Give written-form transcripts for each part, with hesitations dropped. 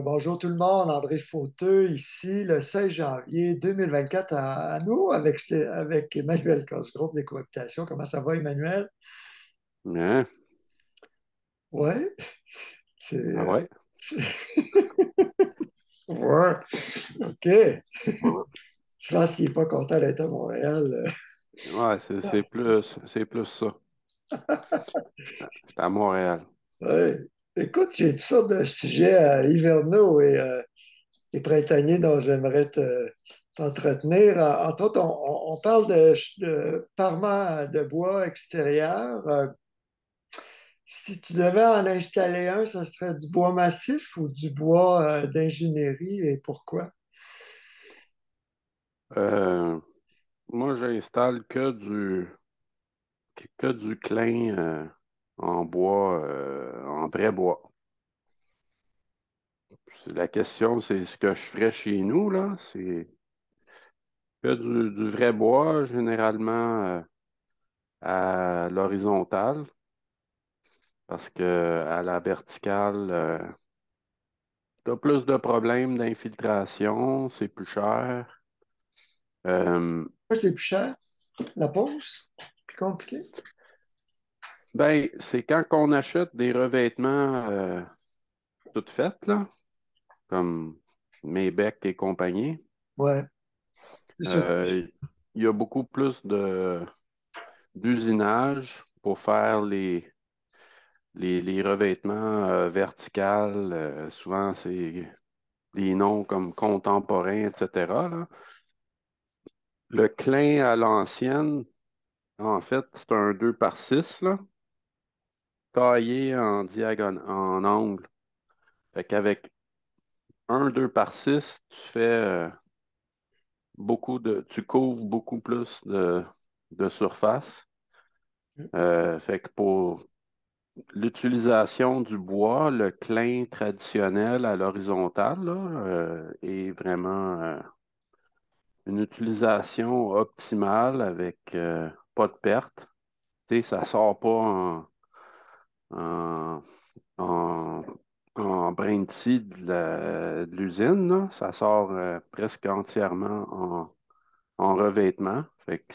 Bonjour tout le monde, André Fauteux ici le 16 janvier 2024 à nous avec Emmanuel Cosgrove des cooptations. Comment ça va, Emmanuel? Hein? Ouais, c'est. Ah ouais? Ouais, OK. Je pense qu'il n'est pas content d'être à Montréal. Ouais, c'est plus ça. C'est à Montréal. Ouais. Écoute, j'ai toutes sortes de sujets hivernaux et printaniers dont j'aimerais t'entretenir. Entre autres, on parle de parements de bois extérieur. Si tu devais en installer un, ce serait du bois massif ou du bois d'ingénierie et pourquoi? Euh, Moi, j'installe que du clin en bois, en vrai bois. La question, c'est ce que je ferais chez nous, là. C'est que du vrai bois, généralement à l'horizontale, parce que à la verticale, tu as plus de problèmes d'infiltration, c'est plus cher. Euh, Pourquoi c'est plus cher? La pose? Plus compliqué? Ben, c'est quand on achète des revêtements toutes faites, là, comme Maybach et compagnie, Ouais, c'est ça. euh, il y a beaucoup plus d'usinage pour faire les revêtements verticales. Souvent, c'est des noms comme contemporains, etc., là. Le clin à l'ancienne, en fait, c'est un 2 par 6 là, taillé en diagonale, en angle. Fait qu'avec un 2 par 6 tu fais tu couvres beaucoup plus de surface. Fait que pour l'utilisation du bois, le clin traditionnel à l'horizontale, là, est vraiment une utilisation optimale avec pas de perte. Tu sais, ça sort pas en, en, en brin de scie de l'usine, là. Ça sort presque entièrement en revêtement. Fait que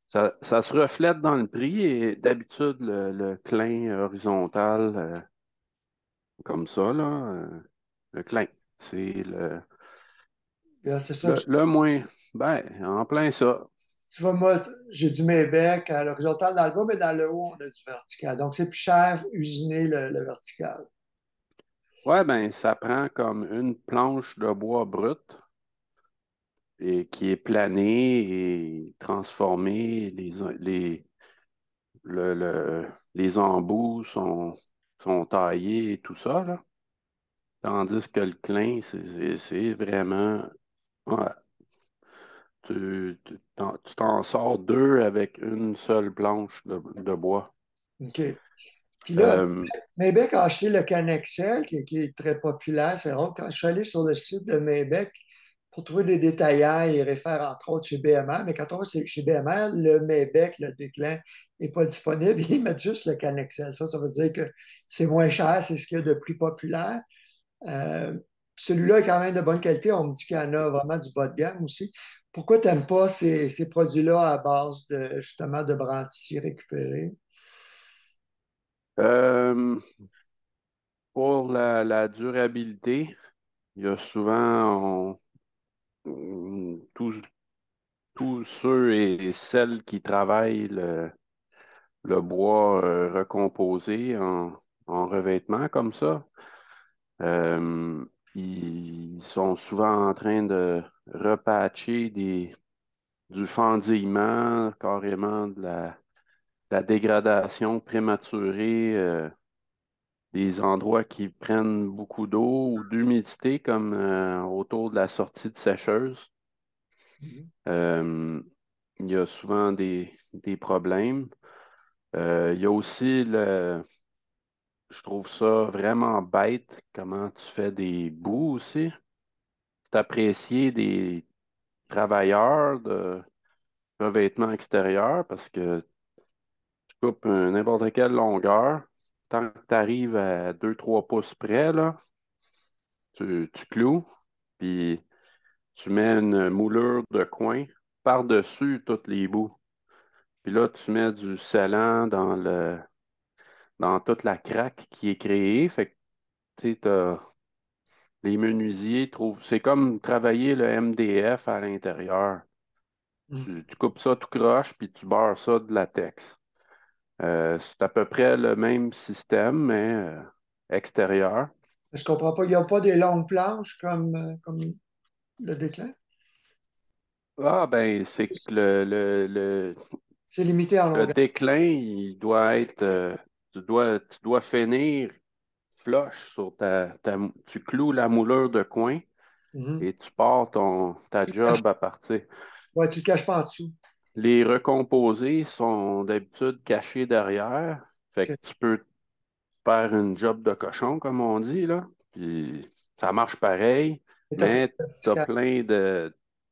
ça se reflète dans le prix et d'habitude, le clin horizontal, comme ça, là, le clin, c'est C'est ça. le moins, ben, en plein ça. Tu vois, moi, j'ai du Maybach à l'horizontale dans le bas, mais dans le haut, on a du vertical. Donc, c'est plus cher usiner le vertical. Ouais, ben, ça prend comme une planche de bois brut et qui est planée et transformée. Les embouts sont taillés et tout ça, là. Tandis que le clin, c'est vraiment. Ouais, tu t'en sors deux avec une seule planche de bois. OK. Puis là, Euh, Maybach a acheté le Canexel, qui est très populaire. C'est drôle. Quand je suis allé sur le site de Maybach pour trouver des détaillants, il réfère entre autres chez BMR, mais quand on va chez BMR, le Maybach, le déclin, n'est pas disponible. Ils mettent juste le Canexel. Ça veut dire que c'est moins cher, c'est ce qu'il y a de plus populaire. Euh, Celui-là est quand même de bonne qualité. On me dit qu'il y en a vraiment du bas de gamme aussi. Pourquoi tu n'aimes pas ces produits-là à base de justement de bras en tissu récupérés? euh, pour la durabilité, il y a souvent tous ceux et celles qui travaillent le bois recomposé en revêtement comme ça. Euh, Ils sont souvent en train de repatcher du fendillement, carrément de la dégradation prématurée, des endroits qui prennent beaucoup d'eau ou d'humidité, comme autour de la sortie de sécheuse. Euh, il y a souvent des problèmes. Il y a aussi je trouve ça vraiment bête comment tu fais des bouts aussi. C'est apprécié des travailleurs de revêtement extérieur parce que tu coupes n'importe quelle longueur, tant que tu arrives à 2-3 pouces près, là, tu cloues, puis tu mets une moulure de coin par-dessus tous les bouts. Puis là, tu mets du scellant dans toute la craque qui est créée. Fait que, tu sais, les menuisiers trouvent, c'est comme travailler le MDF à l'intérieur. Mhm. Tu coupes ça tout croche, puis tu beurres ça de latex. C'est à peu près le même système, mais extérieur. Je comprends pas. Il n'y a pas des longues planches comme le déclin. Ah, ben, c'est que C'est limité en le longueur. déclin, il doit être, tu dois finir flush sur tu cloues la moulure de coin Mhm. et tu pars ta job à partir. Ouais, tu ne le caches pas en dessous. Les recomposés sont d'habitude cachés derrière. Fait OK. que tu peux faire une job de cochon, comme on dit, là. Puis ça marche pareil, Et t'as pas mais de tu as vertical. plein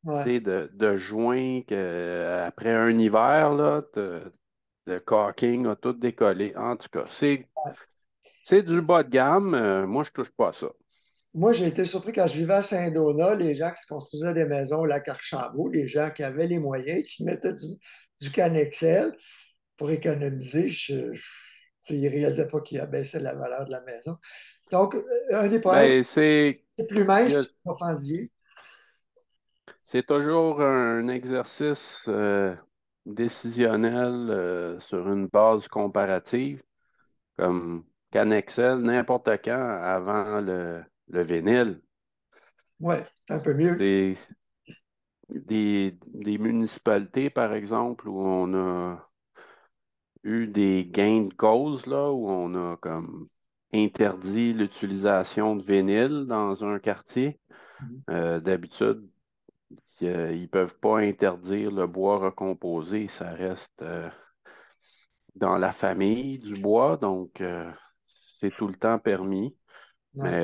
Ouais. tu sais, de joints que, après un hiver, là, le caulking a tout décollé. En tout cas, c'est du bas de gamme. Moi, je touche pas à ça. Moi, j'ai été surpris quand je vivais à Saint-Donat, les gens qui se construisaient des maisons au lac Archambault, les gens qui avaient les moyens, qui mettaient du Canexel pour économiser. Tu sais, ils ne réalisaient pas qu'ils abaissaient la valeur de la maison. Donc, un des problèmes, Ben, c'est plus il y mince, a- c'est pas fendier. c'est toujours un exercice décisionnel sur une base comparative, comme Canexel, n'importe quand avant le vinyle. Ouais, c'est un peu mieux. C'est des municipalités, par exemple, où on a eu des gains de cause, là, où on a comme interdit l'utilisation de vinyle dans un quartier. D'habitude, ils peuvent pas interdire le bois recomposé, ça reste dans la famille du bois, donc c'est tout le temps permis. Mais Ouais.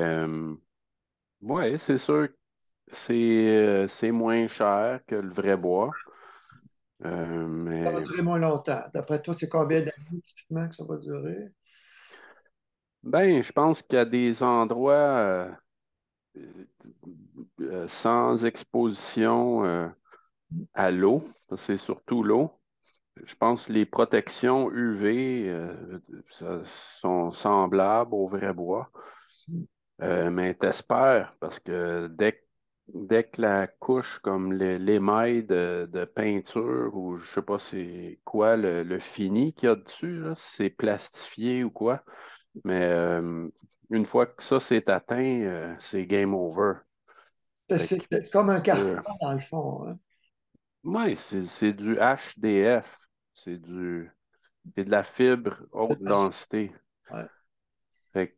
ouais, c'est sûr que c'est moins cher que le vrai bois. Ça va Mais durer moins longtemps. D'après toi, c'est combien d'années typiquement que ça va durer? ben, je pense qu'il y a des endroits sans exposition à l'eau. C'est surtout l'eau. Je pense que les protections UV sont semblables au vrai bois. Mais t'espères, parce que dès que la couche, comme l'émail de peinture, ou je sais pas c'est quoi le fini qu'il y a dessus, là, si c'est plastifié ou quoi, mais une fois que ça c'est atteint, c'est game over. Fait que, C'est comme un carton euh, dans le fond, hein. ouais, c'est du HDF, c'est de la fibre haute densité. Ouais. Fait que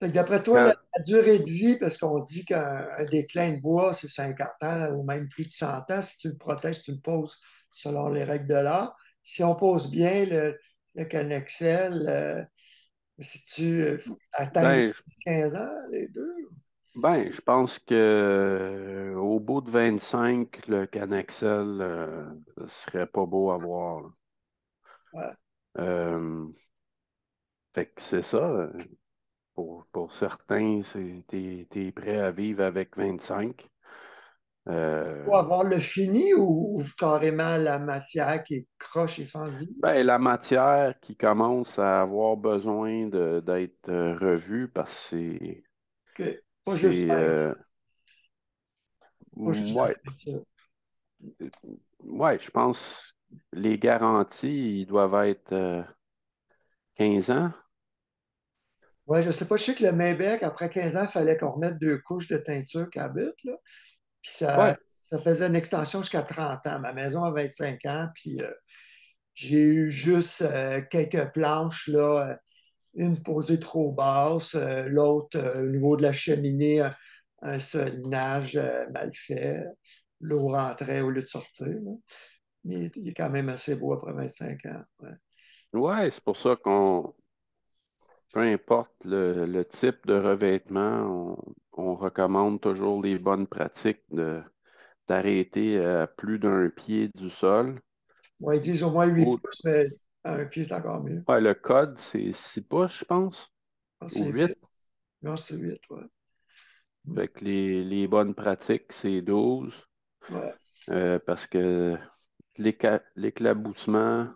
Fait que d'après toi, quand, la durée de vie, parce qu'on dit qu'un déclin de bois, c'est 50 ans ou même plus de 100 ans, si tu le protèges, si tu le poses selon les règles de l'art. Si on pose bien le Canexel, si tu faut atteindre ben, 15 ans, les deux. je pense que au bout de 25, le Canaxel serait pas beau à voir, là. Ouais. Euh, Fait que c'est ça. Pour certains, t'es prêt à vivre avec 25. Pour Euh, avoir le fini ou carrément la matière qui est croche et fendue. la matière qui commence à avoir besoin d'être revue parce que Pas juste c'est, faire, pas juste la ouais, peinture. ouais, je pense les garanties, ils doivent être 15 ans. Ouais, je sais pas, je sais que le Maybach, après 15 ans, il fallait qu'on remette deux couches de teinture Cabot, là. Puis Ouais, ça faisait une extension jusqu'à 30 ans. Ma maison a 25 ans, puis j'ai eu juste quelques planches, là, une posée trop basse, l'autre au niveau de la cheminée, un solinage mal fait. L'eau rentrait au lieu de sortir, là. Mais il est quand même assez beau après 25 ans. Ouais. ouais, c'est pour ça peu importe le type de revêtement, on recommande toujours les bonnes pratiques d'arrêter à plus d'un pied du sol. Ouais, ils disent au moins 8 Au- pouces, mais à un pied, c'est encore mieux. ouais, le code, c'est 6 pouces, je pense, Ah, ou c'est 8. 8. Non, c'est 8, ouais. Fait que les bonnes pratiques, c'est 12 Ouais, parce que l'éclaboussement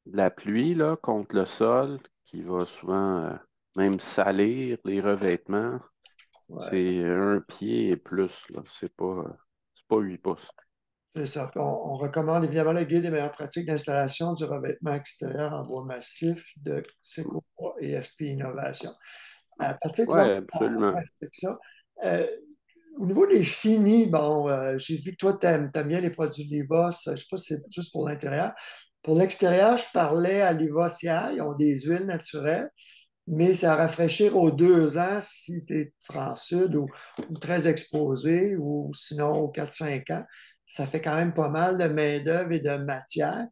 de la pluie là, contre le sol, qui va souvent même salir les revêtements, ouais. c'est un pied et plus, là. C'est pas 8 pouces. C'est ça. Puis on recommande évidemment le guide des meilleures pratiques d'installation du revêtement extérieur en bois massif de Secobois et FP Innovation. À partir du moment Ouais, où on absolument. fait ça, euh, au niveau des finis, bon, j'ai vu que toi, tu aimes, bien les produits Livos. Je ne sais pas si c'est juste pour l'intérieur. Pour l'extérieur, je parlais à Livosia. Ils ont des huiles naturelles, mais c'est à rafraîchir aux 2 ans si tu es franc-sud ou très exposé, ou sinon aux 4-5 ans. Ça fait quand même pas mal de main-d'œuvre et de matière.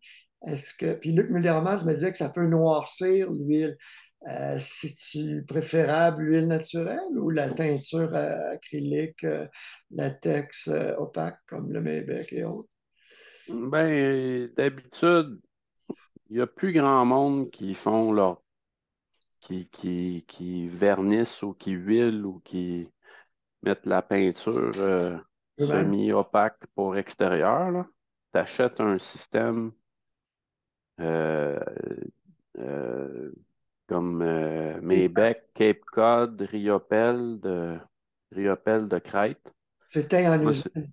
Puis Luc Muldermans me disait que ça peut noircir l'huile. C'est-tu préférable l'huile naturelle ou la teinture acrylique, latex opaque comme le Maybec et autres? Ben, d'habitude, il n'y a plus grand monde qui font qui vernissent ou qui huilent ou qui mettent la peinture Eux-mêmes. semi-opaque pour extérieur, tu achètes un système euh, euh, comme Maybec, Cape Cod, Riopel de Crête. C'est teint en Moi, usine.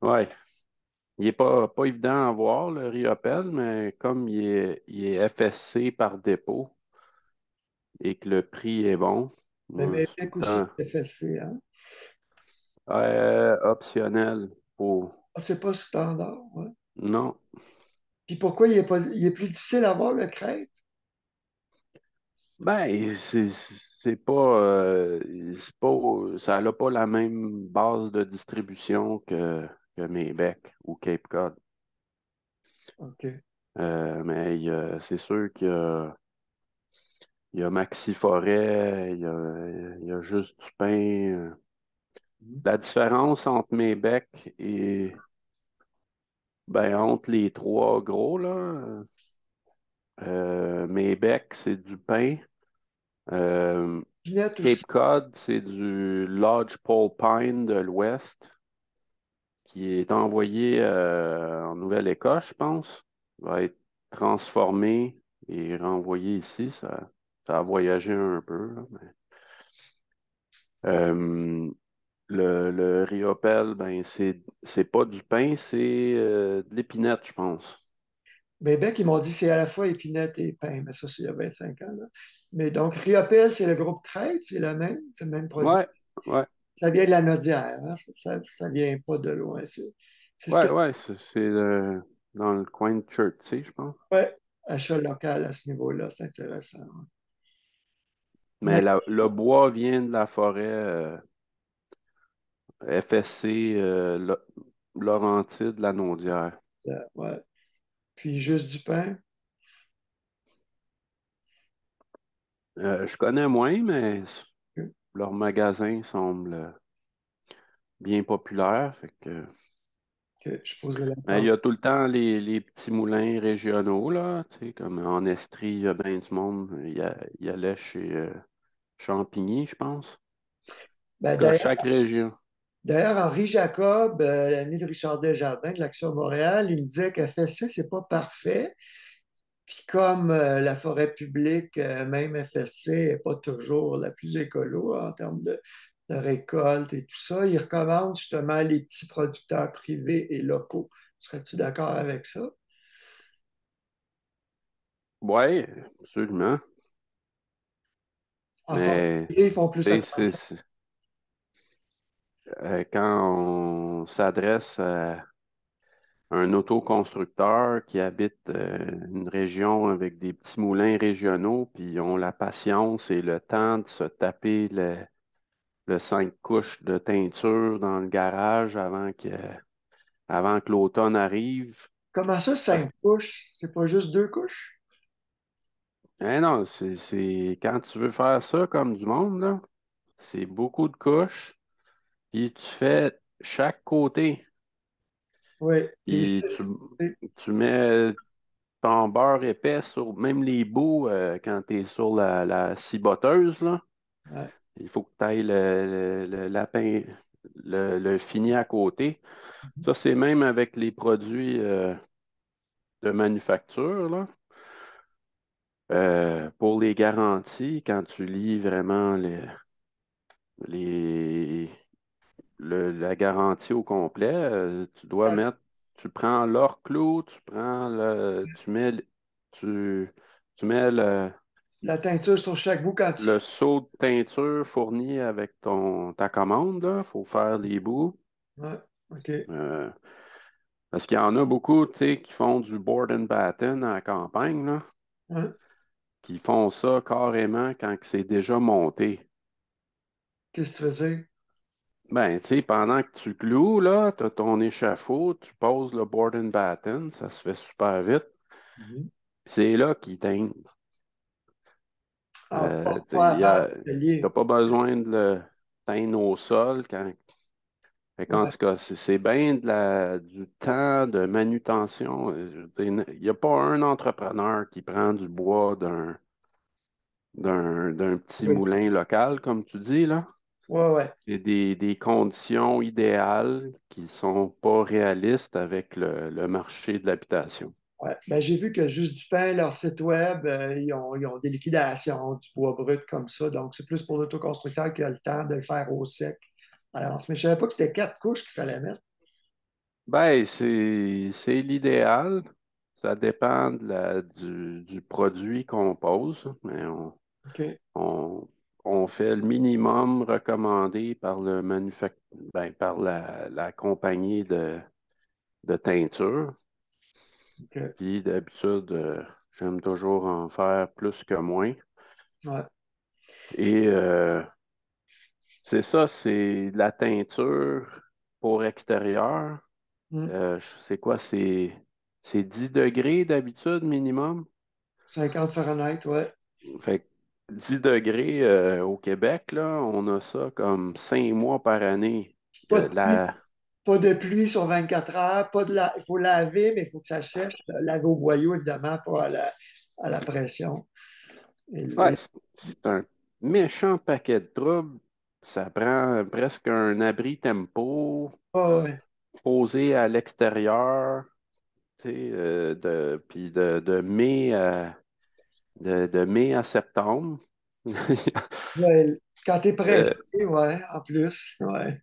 ouais, il n'est pas évident à voir, le Riopel, mais comme il est FSC par dépôt et que le prix est bon, Le moi, c'est tout Maybec le aussi, temps c'est FSC, hein? optionnel pour... Ah, c'est pas standard, ouais. Non. Puis pourquoi il est plus difficile à voir le crête? Ben, c'est pas, ça n'a pas la même base de distribution que Maybec ou Cape Cod. OK. C'est sûr il y a Maxi Forêt, il y a Juste du pain. La différence entre Maybec et, ben, entre les trois gros, là, Maybec, c'est du pain. Euh, Pinette aussi. Cape Cod, c'est du Lodgepole Pine de l'Ouest qui est envoyé en Nouvelle-Écosse, je pense. Va être transformé et renvoyé ici. Ça a voyagé un peu, là, euh, le Riopel, ben, c'est pas du pain, c'est de l'épinette, je pense. Maybec, ils m'ont dit que c'est à la fois épinette et pain, mais ça, c'est il y a 25 ans, là. Mais donc, Riopel, c'est le groupe crête, c'est le même produit. Ouais, ouais, Ça vient de la Nodière, hein? Ça vient pas de loin. C'est ce que, ouais, c'est dans le coin de Chertsey, je pense. ouais, achat local à ce niveau-là, c'est intéressant. Ouais. Mais Mais, le bois vient de la forêt FSC Laurentide, la Naudière. ouais. Puis juste du pain. Je connais moins, mais leur magasin semble bien populaire. Fait que... Que je posais la Mais il part. y a tout le temps les petits moulins régionaux, là, tu sais, comme en Estrie, il y a bien du monde. Il y allait chez Champigny, je pense. Ben, En tout cas, chaque région. d'ailleurs, Henri Jacob, l'ami de Richard Desjardins de l'Action Montréal, il me disait qu'FSC, c'est pas parfait. Puis comme la forêt publique, même FSC, n'est pas toujours la plus écolo en termes de récolte et tout ça, il recommande justement les petits producteurs privés et locaux. Serais-tu d'accord avec ça? Oui, absolument. En forêt Mais privée, ils font plus tu sais, attention. quand on s'adresse à un autoconstructeur qui habite une région avec des petits moulins régionaux, puis ils ont la patience et le temps de se taper le 5 couches de teinture dans le garage avant que l'automne arrive. Comment ça, Parce que, 5 couches? C'est pas juste 2 couches? non, quand tu veux faire ça comme du monde, là, c'est beaucoup de couches, puis tu fais chaque côté, Oui. Les puis six. tu mets ton beurre épais sur même les bouts quand tu es sur la ciboteuse, là. Ouais. Il faut que tu ailles le lapin, le fini à côté. Ça, c'est même avec les produits de manufacture, là. Pour les garanties, quand tu lis vraiment les, la garantie au complet, tu dois La, mettre, tu prends l'or clou, tu prends tu, tu mets la teinture sur chaque bout quand le tu. seau de teinture fourni avec ta commande, là. Faut faire les bouts. Ouais, OK. Euh, Parce qu'il y en a beaucoup, tu sais, qui font du board and batten à la campagne, là, Ouais. qui font ça carrément quand que c'est déjà monté. Qu'est-ce que tu veux dire? Ben, tu sais, pendant que tu cloues, là, tu as ton échafaud, tu poses le board and batten, ça se fait super vite. Mhm. C'est là qu'ils teignent. Ah, Tu pas avant n'as l'atelier. pas besoin de le teindre au sol. Fait qu'en Ouais, tout cas, c'est bien du temps de manutention. Il n'y a pas un entrepreneur qui prend du bois d'un petit oui. moulin local, comme tu dis, là. Ouais, ouais. C'est des conditions idéales qui sont pas réalistes avec le marché de l'habitation. Ouais. Ben, j'ai vu que Juste du Pain, leur site web, ils ont des liquidations du bois brut comme ça. Donc, c'est plus pour l'autoconstructeur qui a le temps de le faire au sec à l'avance. Mais je ne savais pas que c'était 4 couches qu'il fallait mettre. Ben, c'est l'idéal. Ça dépend du produit qu'on pose, mais OK. on, on fait le minimum recommandé par par la compagnie de teinture. OK. Puis d'habitude, j'aime toujours en faire plus que moins. Ouais. Et c'est ça, c'est de la teinture pour extérieur. Hmm. C'est quoi? C'est 10 degrés d'habitude minimum. 50 Fahrenheit, ouais. Fait que 10 degrés au Québec, là, on a ça comme 5 mois par année. Pas Euh, de pluie, la, pas de pluie sur 24 heures. Il faut laver, mais il faut que ça sèche. Laver au boyau, évidemment, pas à la pression. ouais, c'est un méchant paquet de troubles. Ça prend presque un abri tempo Ouais. posé à l'extérieur, tu sais, puis de mai à septembre. Ouais, quand tu es Euh, pressé, ouais, en plus. Ouais.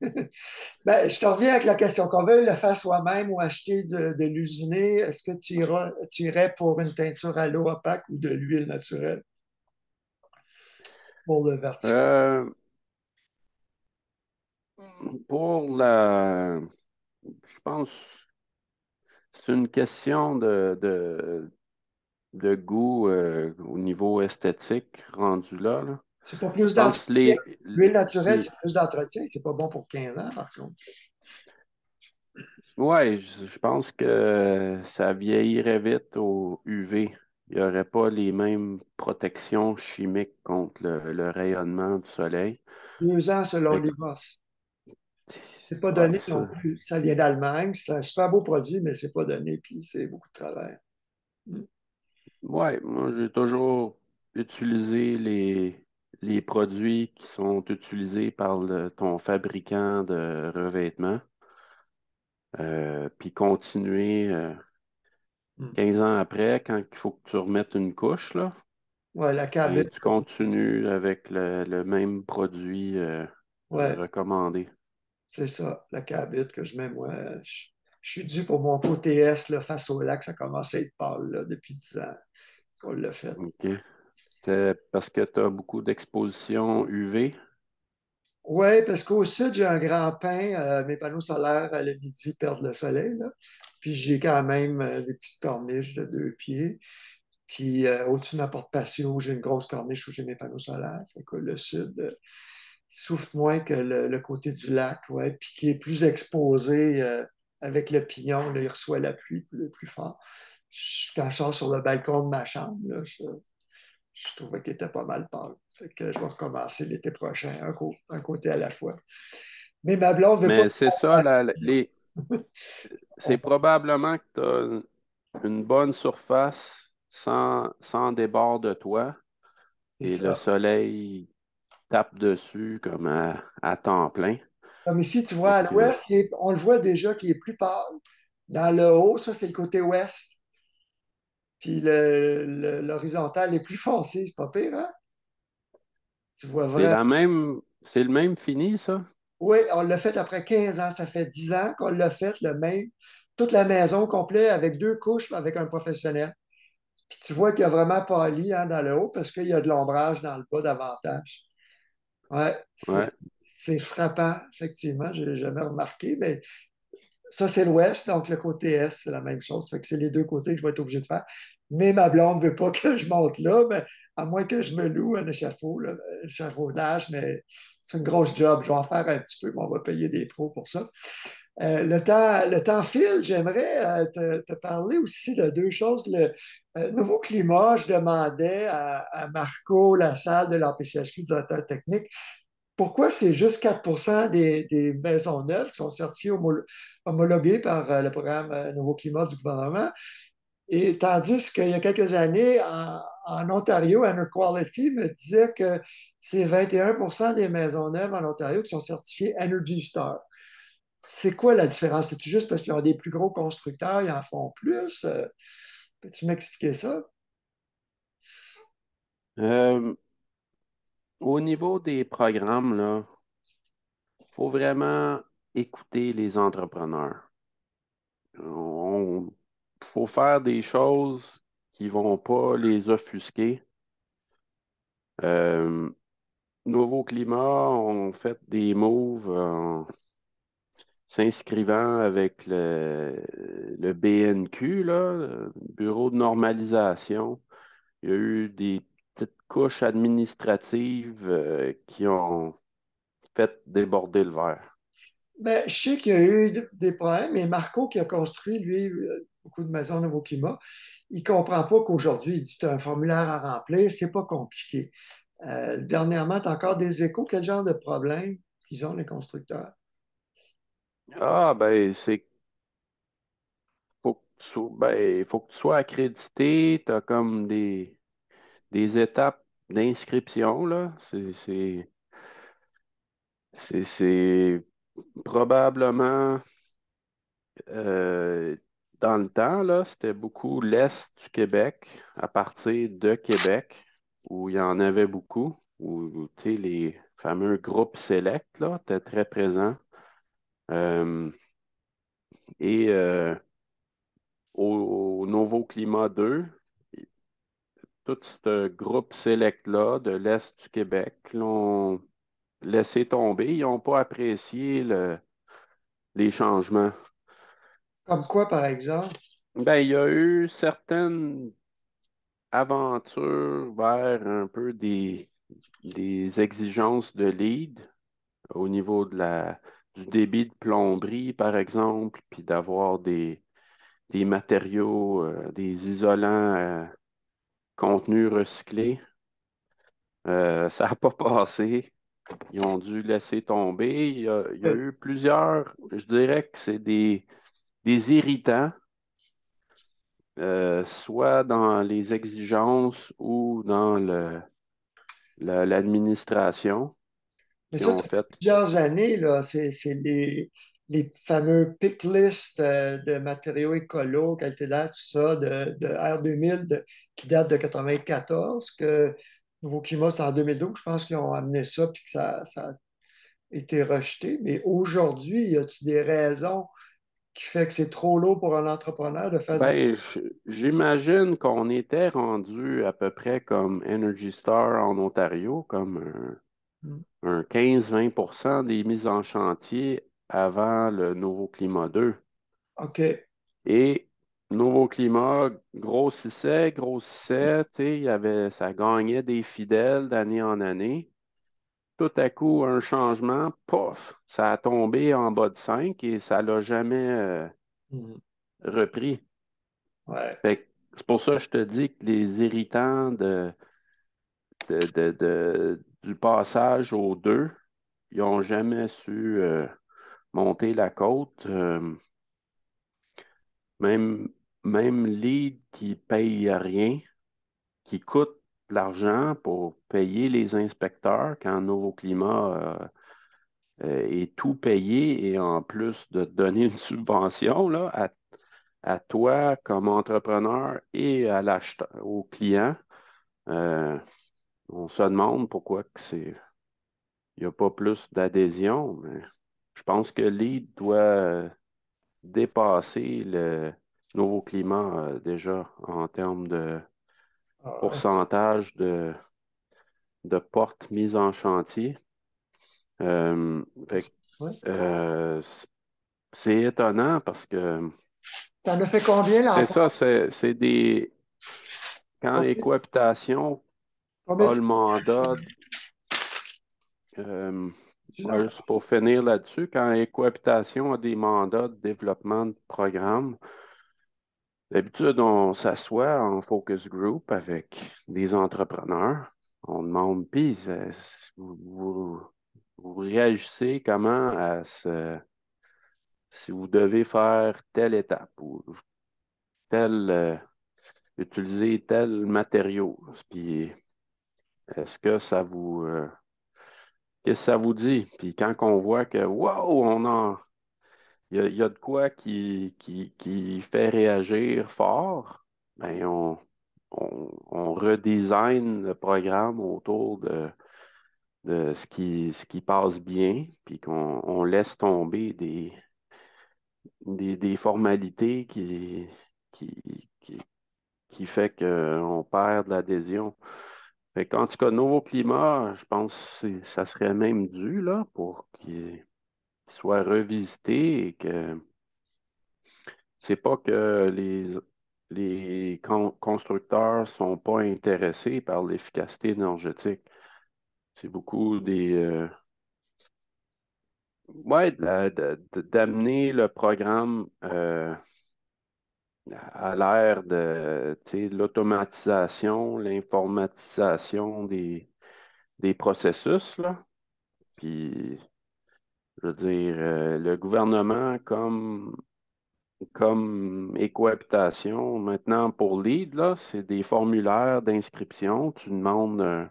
Ben, je te reviens avec la question. Qu'on veuille le faire soi-même ou acheter de l'usiné, est-ce que tu irais pour une teinture à l'eau opaque ou de l'huile naturelle pour le vertical? euh, pour je pense, c'est une question de goût au niveau esthétique rendu là, là. C'est pas Je plus pense d'entretien. L'huile naturelle, c'est plus d'entretien. C'est pas bon pour 15 ans, par contre. ouais, je pense que ça vieillirait vite au UV. Il n'y aurait pas les mêmes protections chimiques contre le rayonnement du soleil. 2 ans selon Fait que, l'IVOS. C'est pas ouais, donné non plus. Ça vient d'Allemagne. C'est un super beau produit, mais c'est pas donné. Puis c'est beaucoup de travail. Mm. ouais, moi j'ai toujours utilisé les produits qui sont utilisés par ton fabricant de revêtements, puis continuer Mm. 15 ans après, quand il faut que tu remettes une couche, là, Ouais, la cabine. ben, tu continues avec le même produit Ouais, recommandé. c'est ça, la cabine que je mets, moi. Je suis dû pour mon côté S là, face au lac. Ça commence à être pâle là, depuis 10 ans qu'on l'a fait. OK. C'est parce que tu as beaucoup d'exposition UV. Oui, parce qu'au sud, j'ai un grand pain. Mes panneaux solaires, le midi, perdent le soleil, là. Puis j'ai quand même des petites corniches de 2 pieds. Puis au-dessus de ma porte patio, j'ai une grosse corniche où j'ai mes panneaux solaires. Fait que le sud souffre moins que le côté du lac, ouais. Puis qui est plus exposé avec le pignon, là, il reçoit la pluie plus fort. Quand je sors sur le balcon de ma chambre, là, je trouvais qu'il était pas mal pâle. Fait que je vais recommencer l'été prochain, un côté à la fois. Mais ma blonde ne veut pas. Mais c'est ça, c'est probablement que tu as une bonne surface sans débord de toit C'est et le ça. soleil. tape dessus comme à temps plein. Comme ici, tu vois, Fait à que, l'ouest, on le voit déjà qu'il est plus pâle. Dans le haut, ça, c'est le côté ouest. Puis l'horizontal est plus foncé, c'est pas pire, hein? Tu vois vraiment. c'est le même fini, ça? Oui, on l'a fait après 15 ans. Ça fait 10 ans qu'on l'a fait, le même. Toute la maison au complet avec deux couches avec un professionnel. Puis tu vois qu'il y a vraiment pâli hein, dans le haut parce qu'il y a de l'ombrage dans le bas davantage. Ouais, Ouais. c'est frappant, effectivement. Je l'ai jamais remarqué, mais ça, c'est l'ouest, donc le côté est, c'est la même chose. Fait que c'est les deux côtés que je vais être obligé de faire. Mais ma blonde ne veut pas que je monte là, mais à moins que je me loue un échafaud, là, un échafaudage, mais c'est une grosse job. Je vais en faire un petit peu, mais on va payer des pros pour ça. Le temps file. J'aimerais te parler aussi de deux choses. Le nouveau climat, je demandais à Marco Lassalle de l'APCHQ, directeur technique, pourquoi c'est juste 4 des maisons neuves qui sont certifiées homologuées par le programme Nouveau Climat du gouvernement. Et tandis qu'il y a quelques années, en Ontario, Air Quality me disait que c'est 21 des maisons neuves en Ontario qui sont certifiées Energy Star. C'est quoi la différence? C'est juste parce qu'ils ont des plus gros constructeurs, ils en font plus? Peux-tu m'expliquer ça? Euh, Au niveau des programmes, là, faut vraiment écouter les entrepreneurs. Il faut faire des choses qui vont pas les offusquer. Euh, Nouveau climat, on fait des moves en s'inscrivant avec le BNQ, là, le Bureau de normalisation. Il y a eu des petites couches administratives qui ont fait déborder le verre. Ben, je sais qu'il y a eu des problèmes, mais Marco, qui a construit, lui, beaucoup de maisons Nouveau Climat, il ne comprend pas qu'aujourd'hui, il dit c'est un formulaire à remplir, c'est pas compliqué. Dernièrement, tu as encore des échos. Quel genre de problème qu'ils ont, les constructeurs? Ah, ben, faut que tu sois accrédité. Tu as comme des étapes d'inscription, là. C'est probablement euh, dans le temps, là, c'était beaucoup l'Est du Québec, à partir de Québec, où il y en avait beaucoup, où tu sais, les fameux groupes select, là, étaient très présents. Euh, et au Nouveau Climat 2, tout ce groupe select-là de l'Est du Québec l'ont laissé tomber. Ils n'ont pas apprécié les changements. Comme quoi, par exemple? Ben, il y a eu certaines aventures vers un peu des exigences de lead au niveau du débit de plomberie, par exemple, puis d'avoir des matériaux, des isolants contenus recyclés. Ça n'a pas passé. Ils ont dû laisser tomber. Il y a eu plusieurs, je dirais que c'est des irritants, soit dans les exigences ou dans l'administration, Mais qui ça, ont ça fait fait. plusieurs années, là. C'est les fameux pick lists de matériaux écolos, qualité d'air, tout ça, de R2000 qui date de 94, que Nouveau Climat, c'est en 2012, je pense qu'ils ont amené ça, puis que ça a été rejeté. Mais aujourd'hui, y a-t-il des raisons qui fait que c'est trop lourd pour un entrepreneur de faire du... Ben, j'imagine qu'on était rendu à peu près comme Energy Star en Ontario, comme un 15-20% des mises en chantier avant le Nouveau Climat 2. OK. Et Nouveau Climat grossissait, tu sais, ça gagnait des fidèles d'année en année. Tout à coup, un changement, pof, ça a tombé en bas de 5 et ça l'a jamais Mhm. repris. Ouais. Fait que c'est pour ça que je te dis que les irritants du passage aux deux, ils n'ont jamais su monter la côte. Même, même lead qui paye rien, qui coûte de l'argent pour payer les inspecteurs quand Nouveau Climat est tout payé et en plus de te donner une subvention là, à toi comme entrepreneur et à l'acheteur, au client. euh, on se demande pourquoi que il n'y a pas plus d'adhésion, mais je pense que Lead doit dépasser le Nouveau Climat déjà en termes de Ah, ouais. pourcentage de portes mises en chantier. Fait que, Ouais. euh, c'est étonnant parce que Ça en a fait combien c'est l'emploi? ça, c'est des. Quand Combien, Écohabitation combien a de le mandat, ouais, financement? juste pour finir là-dessus, quand Écohabitation a des mandats de développement de programmes, d'habitude, on s'assoit en focus group avec des entrepreneurs. On demande, puis, vous réagissez comment si vous devez faire telle étape ou telle, utiliser tel matériau. Puis, est-ce que qu'est-ce que ça vous dit? Puis quand on voit que, wow, il y a de quoi qui fait réagir fort, ben on redesign le programme autour de ce qui passe bien, puis qu'on laisse tomber des formalités qui, qui fait qu'on perd de l'adhésion. Fait qu'en tout cas, Nouveau Climat, je pense que ça serait même dû là, pour qu'il soit revisité et que c'est pas que les constructeurs sont pas intéressés par l'efficacité énergétique. C'est beaucoup ouais, d'amener le programme à l'ère de, tu sais, l'automatisation, l'informatisation des processus, là. Puis, je veux dire, le gouvernement comme Écohabitation, maintenant pour Lead, là, c'est des formulaires d'inscription. Tu demandes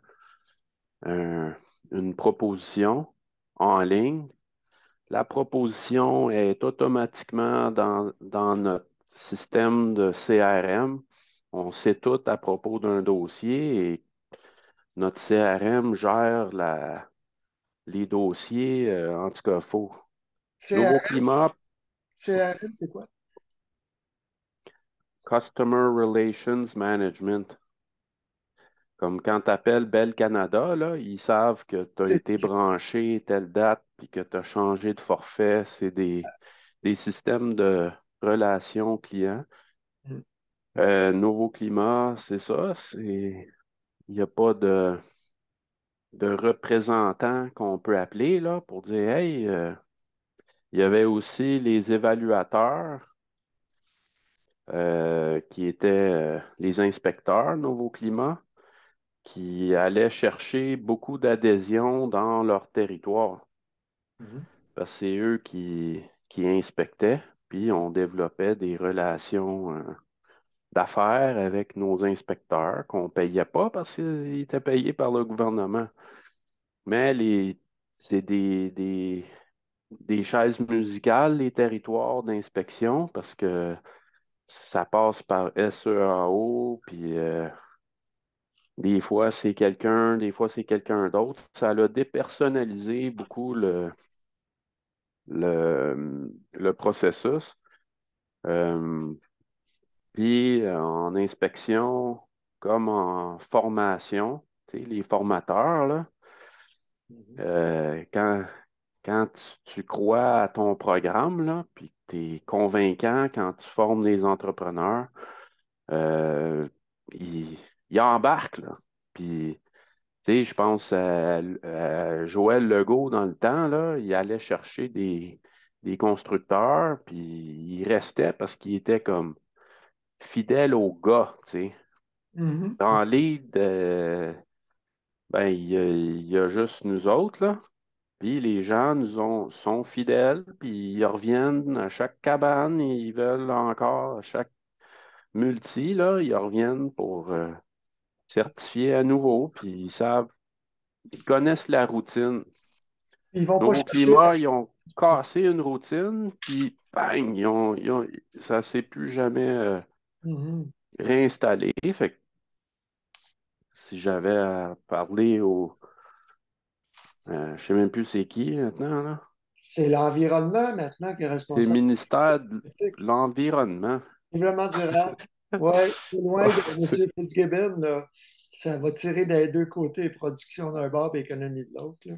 un- une proposition en ligne. La proposition est automatiquement dans notre système de CRM. On sait tout à propos d'un dossier et notre CRM gère les dossiers. En tout cas, faut. Nouveau CRM, climat, CRM, c'est quoi? Customer Relations Management. Comme quand tu appelles Bell Canada, là, ils savent que tu as C'est été branché telle date puis que tu as changé de forfait. C'est des systèmes de relations clients. Nouveau climat, c'est ça. Il n'y a pas de représentant qu'on peut appeler là, pour dire, hey, il y avait aussi les évaluateurs qui étaient les inspecteurs Nouveau climat qui allaient chercher beaucoup d'adhésion dans leur territoire. Mhm. Parce que c'est eux qui inspectaient, puis on développait des relations d'affaires avec nos inspecteurs qu'on ne payait pas parce qu'ils étaient payés par le gouvernement. Mais c'est des chaises musicales, les territoires d'inspection, parce que ça passe par SEAO, puis des fois c'est quelqu'un, des fois c'est quelqu'un d'autre. Ça a dépersonnalisé beaucoup le processus. Euh, Puis en inspection comme en formation, tu sais, les formateurs, là, Mhm. quand tu crois à ton programme, là, puis que tu es convaincant quand tu formes les entrepreneurs, euh, ils, ils embarquent, là. Puis, tu sais, je pense à Joël Legault dans le temps, là, il allait chercher des constructeurs, puis il restait parce qu'il était comme fidèle au gars, tu sais. Mhm. Dans Lead, ben, il y a juste nous autres, là. Puis les gens sont fidèles, puis ils reviennent à chaque cabane, ils veulent encore, à chaque multi, là, ils reviennent pour certifiés à nouveau, puis ils connaissent la routine. Ils vont pas Nouveau chercher. climat, ils ont cassé une routine, puis bang, ça s'est plus jamais Mhm. réinstallé. Fait que si j'avais à parler je sais même plus c'est qui maintenant, là. C'est l'environnement maintenant qui est C'est le responsable ministère de de la politique. l'Environnement. Développement durable. Oui, c'est loin de C'est- M. Fitzgibbon, là. Ça va tirer des deux côtés, production d'un bord et économie de l'autre, là.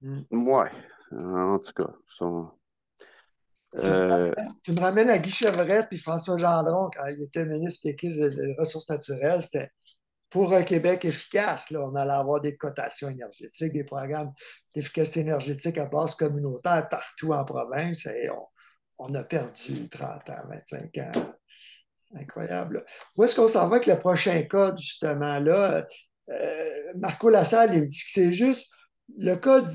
Mm. Ouais, en tout cas. Tu me Euh, tu me ramènes à Guy Chevrette puis François Gendron quand il était ministre péquiste des Ressources naturelles. C'était pour un Québec efficace. Là, on allait avoir des cotations énergétiques, des programmes d'efficacité énergétique à base communautaire partout en province et on a perdu 30 ans, 25 ans. Incroyable. Où est-ce qu'on s'en va avec le prochain code, justement, là? Marco Lassalle, il me dit que c'est juste le code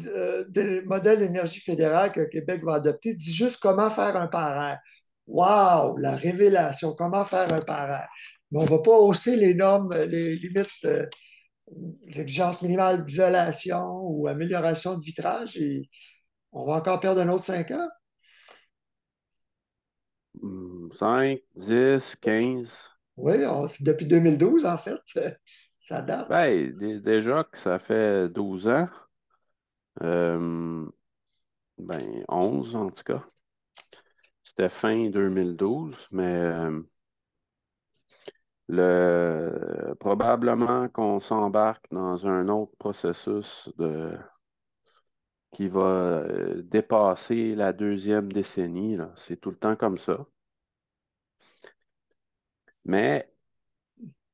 des modèles d'énergie fédérale que le Québec va adopter dit juste comment faire un parent. Wow, la révélation, comment faire un parent. Mais on ne va pas hausser les normes, les limites, les exigences minimales d'isolation ou amélioration de vitrage et on va encore perdre un autre 5 ans. 5, 10, 15. Oui, c'est depuis 2012, en fait. Ça date. Ben, déjà que ça fait 12 ans, euh, ben 11 en tout cas. C'était fin 2012, mais probablement qu'on s'embarque dans un autre processus qui va dépasser la deuxième décennie, là. C'est tout le temps comme ça. Mais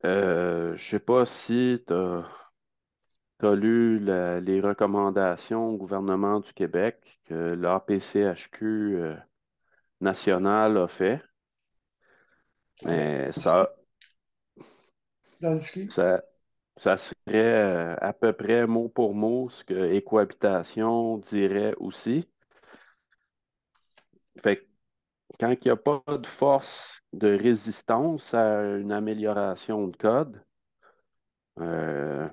je sais pas si tu as lu les recommandations au gouvernement du Québec que l'APCHQ national a fait, Avec mais dans le ski. ça, ça serait à peu près mot pour mot ce que Écohabitation dirait aussi. Fait que quand il n'y a pas de force de résistance à une amélioration de code, euh,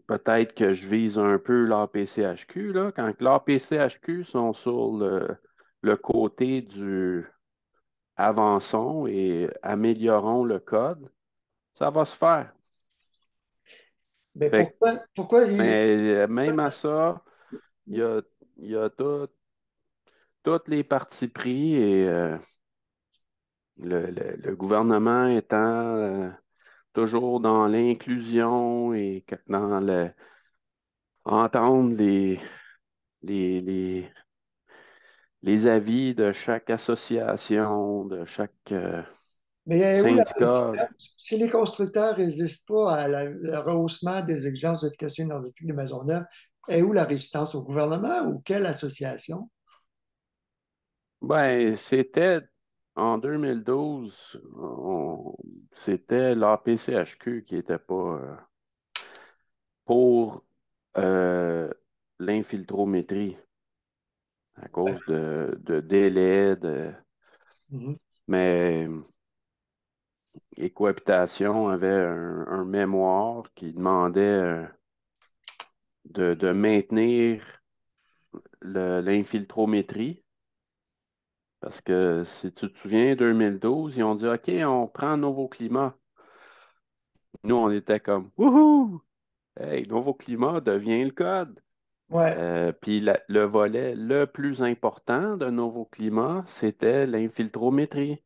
peut-être que je vise un peu l'APCHQ, là. Quand l'APCHQ sont sur le côté du avançons et améliorons le code, ça va se faire. Mais Fait que, pourquoi il. mais même à ça, il y a, il y a toutes les parties pris et le gouvernement étant toujours dans l'inclusion et dans entendre les les avis de chaque association, de chaque Mais où la syndicat. résistance? Si les constructeurs ne résistent pas à le rehaussement des exigences d'efficacité énergétique des maisons neuves, est où la résistance au gouvernement ou quelle association? Ben, c'était en 2012, c'était l'APCHQ qui n'était pas pour euh, l'infiltrométrie à cause de délais, Mhm. mais Écohabitation avait un mémoire qui demandait de maintenir l'infiltrométrie. Parce que si tu te souviens, 2012, ils ont dit OK, on prend Nouveau Climat. Nous, on était comme Wouhou! Hey, Nouveau Climat devient le code. Ouais. Puis le volet le plus important de Nouveau Climat, c'était l'infiltrométrie.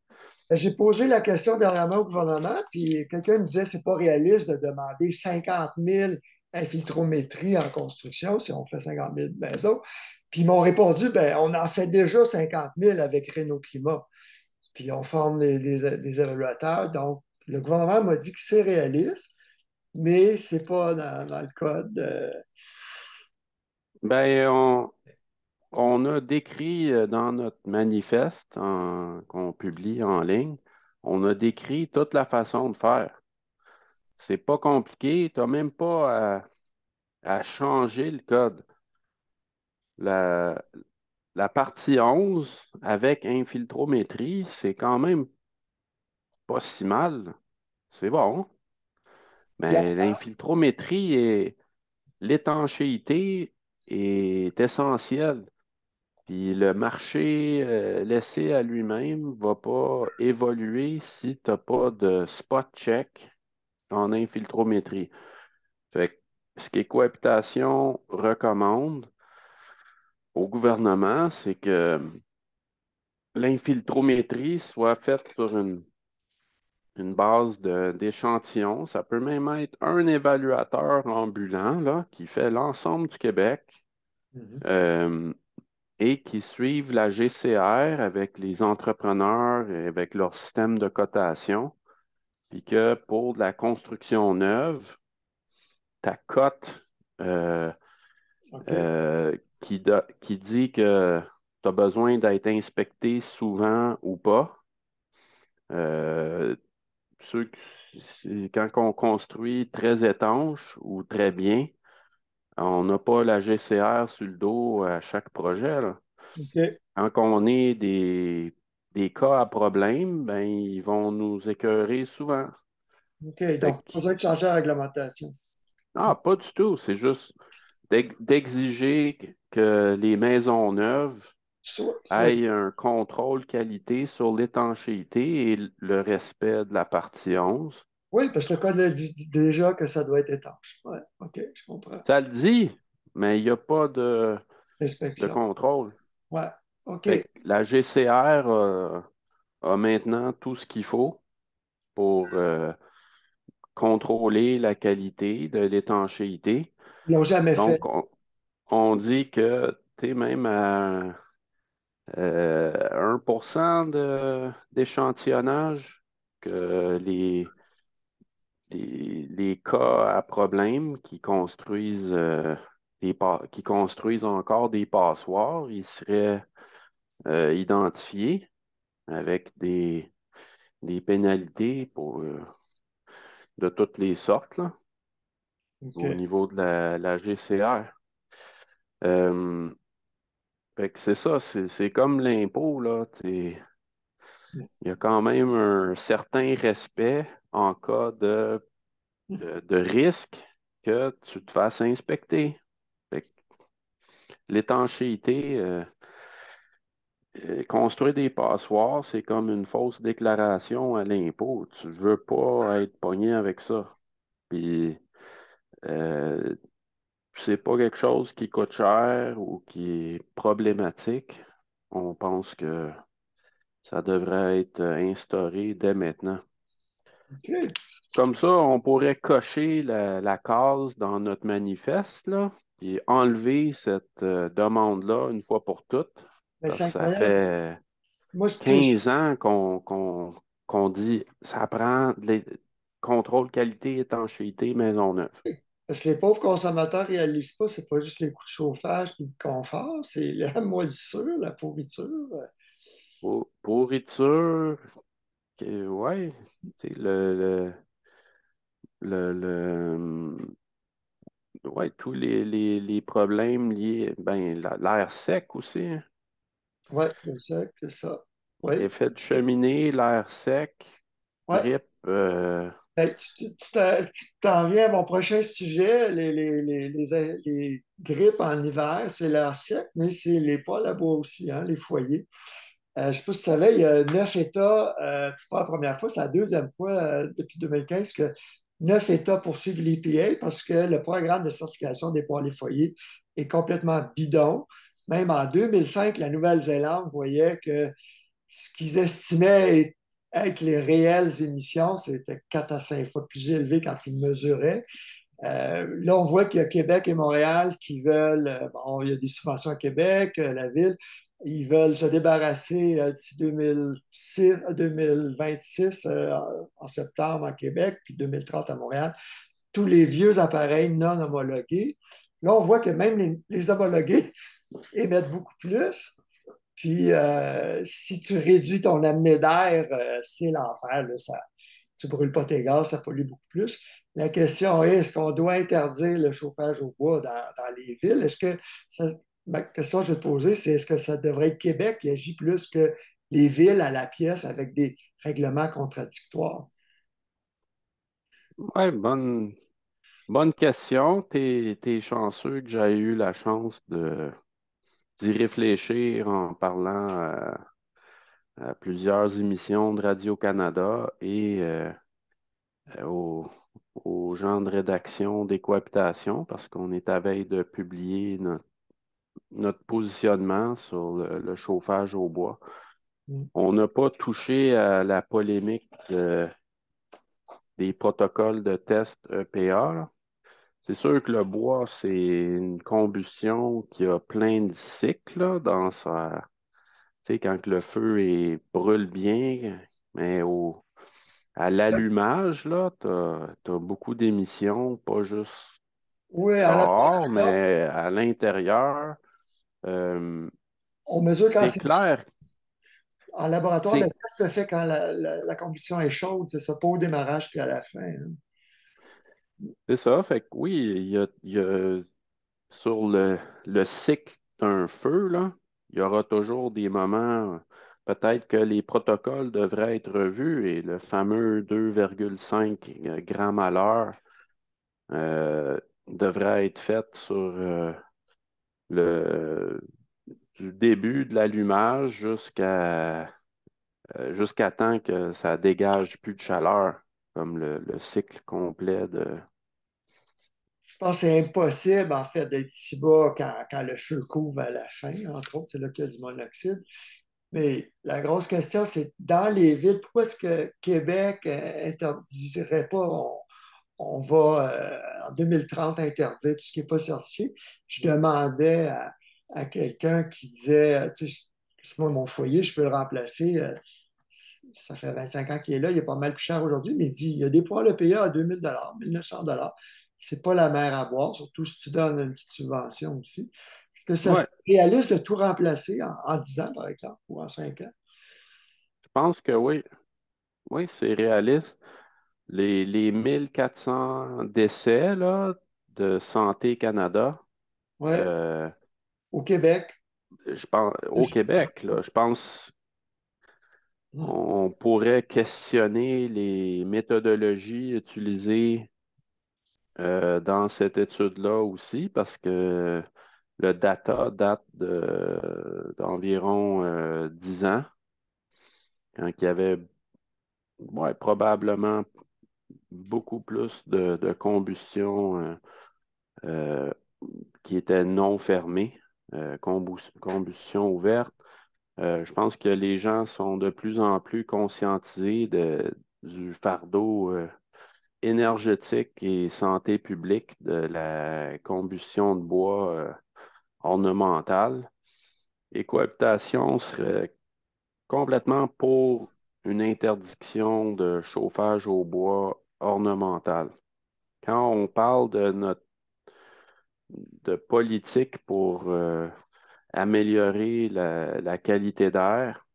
J'ai posé la question dernièrement au gouvernement, puis quelqu'un me disait que c'est pas réaliste de demander 50 000 infiltrométries en construction si on fait 50 000 maisons. Puis ils m'ont répondu, ben, on en fait déjà 50 000 avec Renault Climat. Puis on forme des évaluateurs. Donc, le gouvernement m'a dit que c'est réaliste, mais c'est pas dans le code. Ben, on a décrit dans notre manifeste qu'on publie en ligne, on a décrit toute la façon de faire. C'est pas compliqué, tu n'as même pas à changer le code. La, la partie 11 avec infiltrométrie, c'est quand même pas si mal, c'est bon. Bien, Mais l'infiltrométrie et l'étanchéité est essentielle. Puis le marché laissé à lui-même va pas évoluer si tu n'as pas de spot check en infiltrométrie. Fait que ce qu'Écohabitation recommande au gouvernement, c'est que l'infiltrométrie soit faite sur une base d'échantillons. Ça peut même être un évaluateur ambulant là, qui fait l'ensemble du Québec mhm. euh, et qui suivent la GCR avec les entrepreneurs et avec leur système de cotation. Puis que pour de la construction neuve, ta cote euh, OK. qui dit que tu as besoin d'être inspecté souvent ou pas. Euh, Quand on construit très étanche ou très bien, on n'a pas la GCR sur le dos à chaque projet, là. OK. Quand on est des cas à problème, ben, ils vont nous écœurer souvent. OK. Fait Donc, que, pas besoin de changer la réglementation. pas du tout. C'est juste d'exiger que les maisons neuves Soit. aient un contrôle qualité sur l'étanchéité et le respect de la partie 11. Oui, parce que le code le dit déjà que ça doit être étanche. Oui, OK, je comprends. Ça le dit, mais il n'y a pas de Inspection. contrôle. Oui, OK. Fait que la GCR a maintenant tout ce qu'il faut pour contrôler la qualité de l'étanchéité. Ils l'ont jamais fait. Donc, on dit que tu es même à 1% d'échantillonnage, que les cas à problème qui construisent encore des passoires, ils seraient identifiés avec des pénalités de toutes les sortes là, au OK. niveau de la GCR. Euh, Fait que c'est ça, c'est comme l'impôt, là. Il y a quand même un certain respect en cas de risque que tu te fasses inspecter. Fait que l'étanchéité, construire des passoires, c'est comme une fausse déclaration à l'impôt. Tu veux pas être pogné avec ça. Puis, euh, c'est pas quelque chose qui coûte cher ou qui est problématique. On pense que ça devrait être instauré dès maintenant. OK. Comme ça, on pourrait cocher la case dans notre manifeste, là, et enlever cette demande-là une fois pour toutes, Mais c'est parce que ça incroyable. fait Moi, tu sais, 15 ans qu'on dit ça prend les contrôle qualité, étanchéité, Maisonneuve. parce que les pauvres consommateurs ne réalisent pas, c'est pas juste les coûts de chauffage et le confort, c'est la moisissure, la pourriture. Pourriture, ouais, c'est le, ouais, tous les problèmes liés, ben, l'air sec aussi, hein. Oui, c'est ça. Oui. Effet de cheminée, l'air sec, Ouais. grippe, Hey, tu t'en viens à mon prochain sujet, les grippes en hiver, c'est l'air sec, mais c'est les poêles à bois aussi, hein, les foyers. Je ne sais pas si tu savais, il y a 9 États, c'est pas la première fois, c'est la deuxième fois depuis 2015 que 9 États poursuivent l'EPA parce que le programme de certification des poêles et foyers est complètement bidon. Même en 2005, la Nouvelle-Zélande voyait que ce qu'ils estimaient être les réelles émissions, c'était 4 à 5 fois plus élevé quand ils mesuraient. Là, on voit qu'il y a Québec et Montréal qui veulent, bon, il y a des subventions à Québec, la ville, ils veulent se débarrasser d'ici 2026 en septembre à Québec, puis 2030 à Montréal, tous les vieux appareils non homologués. Là, on voit que même les homologués émettent beaucoup plus. Puis, si tu réduis ton amener d'air, c'est l'enfer. Là, tu ne brûles pas tes gaz, ça pollue beaucoup plus. La question est qu'on doit interdire le chauffage au bois dans les villes? Ma question que je vais te poser, c'est est-ce que ça devrait être Québec qui agit plus que les villes à la pièce avec des règlements contradictoires. Ouais, bonne question. T'es chanceux que j'ai eu la chance d'y réfléchir en parlant à plusieurs émissions de Radio-Canada et aux, aux gens de rédaction d'Écohabitation parce qu'on est à veille de publier notre positionnement sur le chauffage au bois. Mm. On n'a pas touché à la polémique des protocoles de test EPA, là. C'est sûr que le bois, c'est une combustion qui a plein de cycles là, dans sa. Tu sais, quand que le feu brûle bien, mais à l'allumage, là, t'as beaucoup d'émissions, pas juste Oui, à dehors, laboratoire, mais à l'intérieur. Euh, on mesure quand c'est c'est clair, en laboratoire, le c'est test se fait quand la combustion est chaude, c'est ça, pas au démarrage puis à la fin, hein. c'est ça. Fait que oui, il y a sur le cycle d'un feu, là, il y aura toujours des moments, peut-être que les protocoles devraient être revus et le fameux 2,5 grammes à l'heure euh, devrait être fait sur le du début de l'allumage jusqu'à temps que ça dégage plus de chaleur, comme le cycle complet de. Je pense que c'est impossible, en fait, d'être si bas quand le feu couvre à la fin, entre autres, c'est là qu'il y a du monoxyde. Mais la grosse question, c'est dans les villes, pourquoi est-ce que Québec interdirait pas, on va en 2030 interdire tout ce qui n'est pas certifié? Je demandais à quelqu'un qui disait, tu sais, c'est moi mon foyer, je peux le remplacer. Ça fait 25 ans qu'il est là, il est pas mal plus cher aujourd'hui, mais il dit, il y a des poils à payer à 2000 $, 1900. C'est pas la mer à boire, surtout si tu donnes une petite subvention aussi. Est-ce que ça Ouais, serait réaliste de tout remplacer en 10 ans, par exemple, ou en 5 ans? je pense que oui. Oui, c'est réaliste. Les 1400 décès là, de Santé Canada, Oui, euh, au Québec. je pense, au Québec, là, je pense Hmm. on pourrait questionner les méthodologies utilisées dans cette étude-là aussi, parce que le data date d'environ 10 ans, quand il y avait ouais, probablement beaucoup plus de combustion euh, qui était non fermée, combustion ouverte. Je pense que les gens sont de plus en plus conscientisés du fardeau énergétique et santé publique de la combustion de bois ornementale. Et cohabitation serait complètement pour une interdiction de chauffage au bois ornemental. Quand on parle de politique pour améliorer la qualité d'air,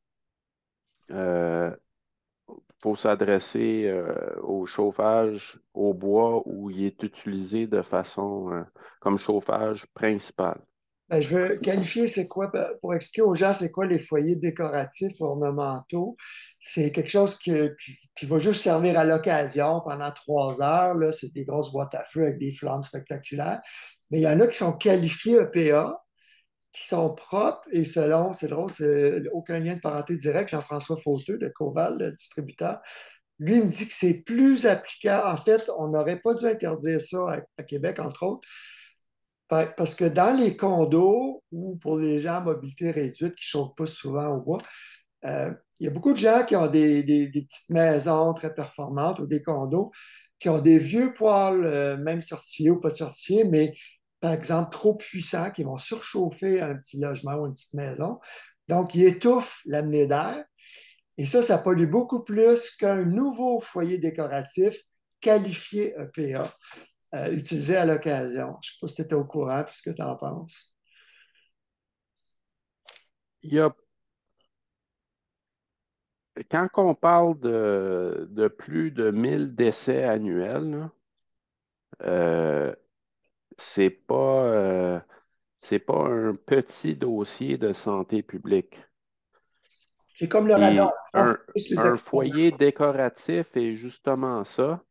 il faut s'adresser au chauffage au bois où il est utilisé de façon comme chauffage principal. Ben, je veux qualifier c'est quoi, ben, pour expliquer aux gens c'est quoi les foyers décoratifs ornementaux. C'est quelque chose qui va juste servir à l'occasion pendant 3 heures. Là, c'est des grosses boîtes à feu avec des flammes spectaculaires. Mais il y en a qui sont qualifiés EPA, qui sont propres et selon, c'est drôle, c'est aucun lien de parenté direct, Jean-François Fauteux de Coval, le distributeur. Lui, il me dit que c'est plus applicable. En fait, on n'aurait pas dû interdire ça à Québec, entre autres, parce que dans les condos ou pour les gens à mobilité réduite qui ne chauffent pas souvent au bois, il y a beaucoup de gens qui ont des petites maisons très performantes ou des condos qui ont des vieux poêles, même certifiés ou pas certifiés, mais par exemple trop puissants, qui vont surchauffer un petit logement ou une petite maison. Donc, ils étouffent l'amener d'air. Et ça pollue beaucoup plus qu'un nouveau foyer décoratif qualifié EPA, utilisé à l'occasion. Je ne sais pas si tu étais au courant, puis ce que tu en penses. Il y a, quand on parle de plus de 1000 décès annuels, là, euh, c'est pas, c'est pas un petit dossier de santé publique. C'est comme le radon. Puis On fait plus les un exposants. foyer décoratif est justement ça.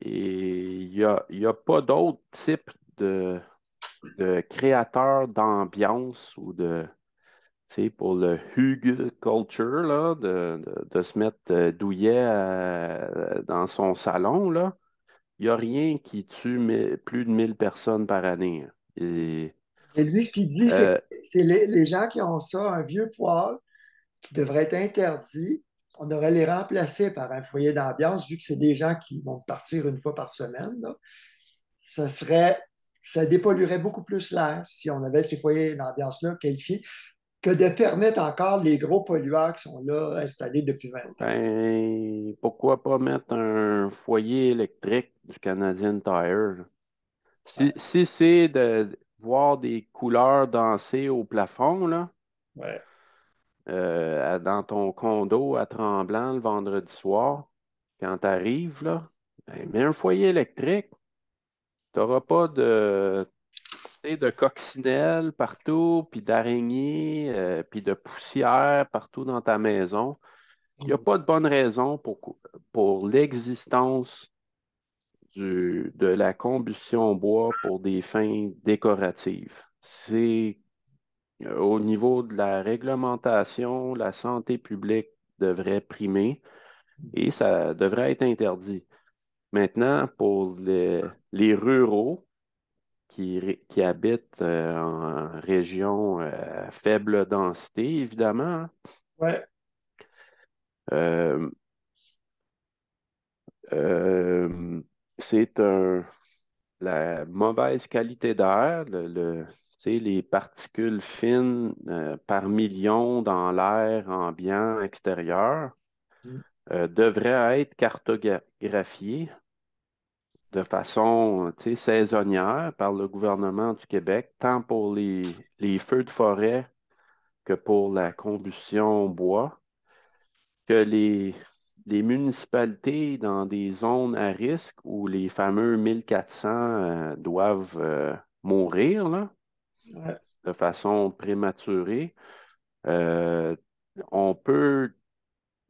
Et il y a pas d'autre type de créateur d'ambiance ou de, tu sais, pour le hygge culture, là, de se mettre douillet dans son salon, là. Il n'y a rien qui tue plus de 1000 personnes par année, hein. Et, Et lui, ce qu'il dit, c'est euh, que c'est les gens qui ont ça, un vieux poêle, qui devrait être interdit. On devrait les remplacer par un foyer d'ambiance, vu que c'est des gens qui vont partir une fois par semaine. Là. Ça serait, ça dépolluerait beaucoup plus l'air si on avait ces foyers d'ambiance-là qualifiés que de permettre encore les gros pollueurs qui sont là installés depuis 20 ans. ben, pourquoi pas mettre un foyer électrique du Canadian Tire, là? Ouais, Si c'est de voir des couleurs danser au plafond, là, ouais. dans ton condo à Tremblant le vendredi soir, quand tu arrives, là, ben, mets un foyer électrique. Tu n'auras pas tu sais, de coccinelles partout, puis d'araignées, puis de poussière partout dans ta maison. Il n'y a pas de bonne raison pour l'existence de la combustion bois pour des fins décoratives. C'est au niveau de la réglementation, la santé publique devrait primer et ça devrait être interdit. Maintenant, pour les ruraux qui habitent en région à faible densité, évidemment, hein, Ouais, euh, euh, c'est la mauvaise qualité d'air, tu sais, les particules fines par million dans l'air ambiant extérieur devraient être cartographiées de façon, tu sais, saisonnière par le gouvernement du Québec, tant pour les feux de forêt que pour la combustion bois, que les municipalités dans des zones à risque où les fameux 1400 doivent mourir là, ouais. de façon prématurée, euh, on peut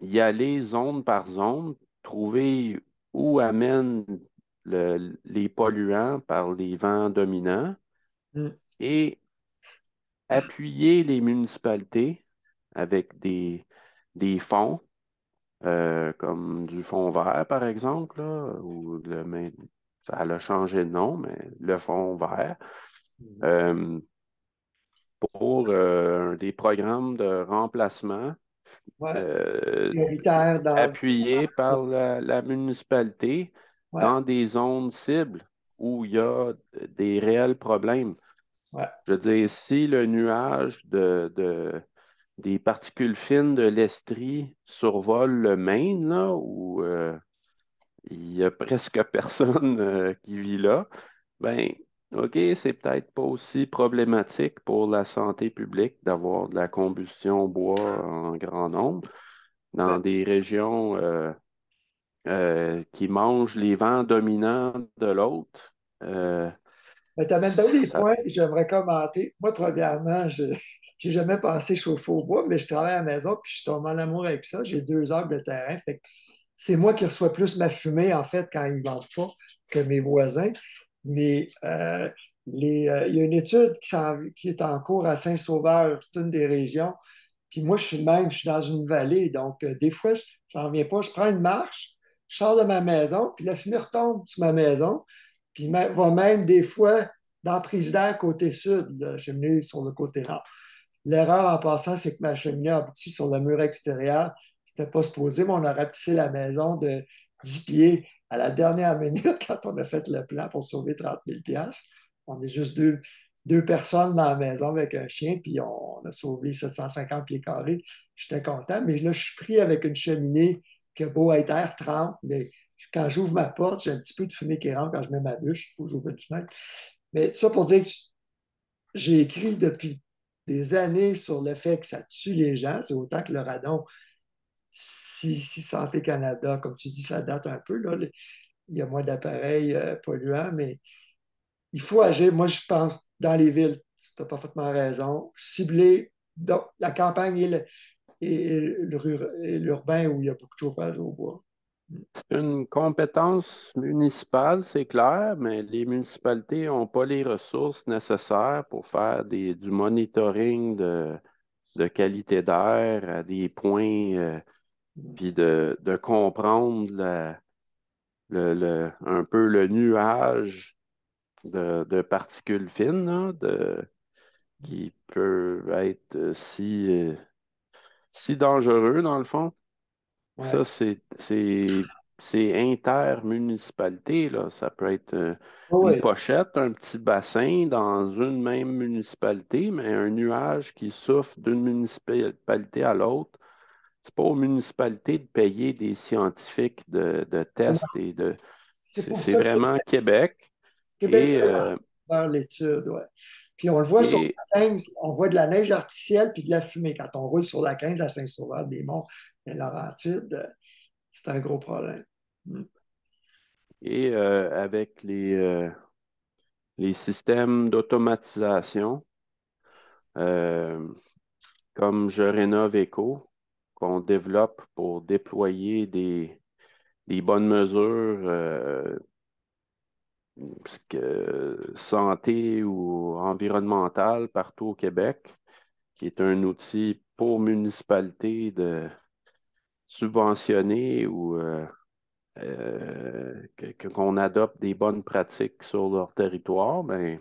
y aller zone par zone, trouver où amènent les polluants par les vents dominants Mm. et appuyer les municipalités avec des fonds, comme du fonds vert, par exemple, là, ça a changé de nom, mais le fonds vert, Mm. euh, pour des programmes de remplacement Ouais. euh, Prioritaire dans. appuyés par la municipalité Ouais, dans des zones cibles où il y a des réels problèmes. ouais. Je veux dire, si le nuage des particules fines de l'Estrie survole le Maine, là, où il y a presque personne qui vit là, ben, OK, c'est peut-être pas aussi problématique pour la santé publique d'avoir de la combustion bois en grand nombre dans des régions qui mangent les vents dominants de l'autre. Euh, Mais tu amènes bien des ça, points que j'aimerais commenter. Moi, premièrement, je n'ai jamais pensé chauffer au bois, mais je travaille à la maison puis je suis tombé en amour avec ça. J'ai 2 heures de terrain. Fait que c'est moi qui reçois plus ma fumée, en fait, quand ils ne vendent pas que mes voisins. Mais il y a une étude qui est en cours à Saint-Sauveur, c'est une des régions. Puis moi, je suis dans une vallée. Donc, des fois, je n'en reviens pas. Je prends une marche, je sors de ma maison, puis la fumée retombe sur ma maison. Puis va même des fois dans la prise d'air côté sud, la cheminée sur le côté nord. L'erreur en passant, c'est que ma cheminée a abouti sur le mur extérieur. C'était pas supposé, mais on a rapetissé la maison de 10 pieds à la dernière minute quand on a fait le plan pour sauver 30 000 $. On est juste deux personnes dans la maison avec un chien, puis on a sauvé 750 pieds carrés. J'étais content, mais là, je suis pris avec une cheminée qui a beau être air 30, mais quand j'ouvre ma porte, j'ai un petit peu de fumée qui rentre quand je mets ma bûche. Il faut que j'ouvre une fenêtre. Mais ça pour dire que j'ai écrit depuis des années sur le fait que ça tue les gens. C'est autant que le radon, si Santé Canada, comme tu dis, ça date un peu. Là, il y a moins d'appareils polluants, mais il faut agir. Moi, je pense dans les villes, tu as parfaitement raison. Cibler. Donc, la campagne et l'urbain où il y a beaucoup de chauffage au bois. C'est une compétence municipale, c'est clair, mais les municipalités n'ont pas les ressources nécessaires pour faire du monitoring de qualité d'air à des points, puis de comprendre un peu le nuage de particules fines là, qui peut être si dangereux dans le fond. Ouais. Ça, c'est intermunicipalité, là. Ça peut être une Oui, pochette, un petit bassin dans une même municipalité, mais un nuage qui souffle d'une municipalité à l'autre. C'est pas aux municipalités de payer des scientifiques de tests et de. c'est C'est pour c'est ça que vraiment Québec. Québec Et, doit faire l'étude, ouais. Puis on le voit sur et, la 15, on voit de la neige artificielle puis de la fumée. Quand on roule sur la 15 à Saint-Sauveur-des-Monts et Laurentides, c'est un gros problème. Mm. avec les systèmes d'automatisation, euh, comme Je rénove Éco, qu'on développe pour déployer des bonnes mesures santé ou environnementales partout au Québec, qui est un outil pour municipalités de subventionner ou qu'on adopte des bonnes pratiques sur leur territoire, ben,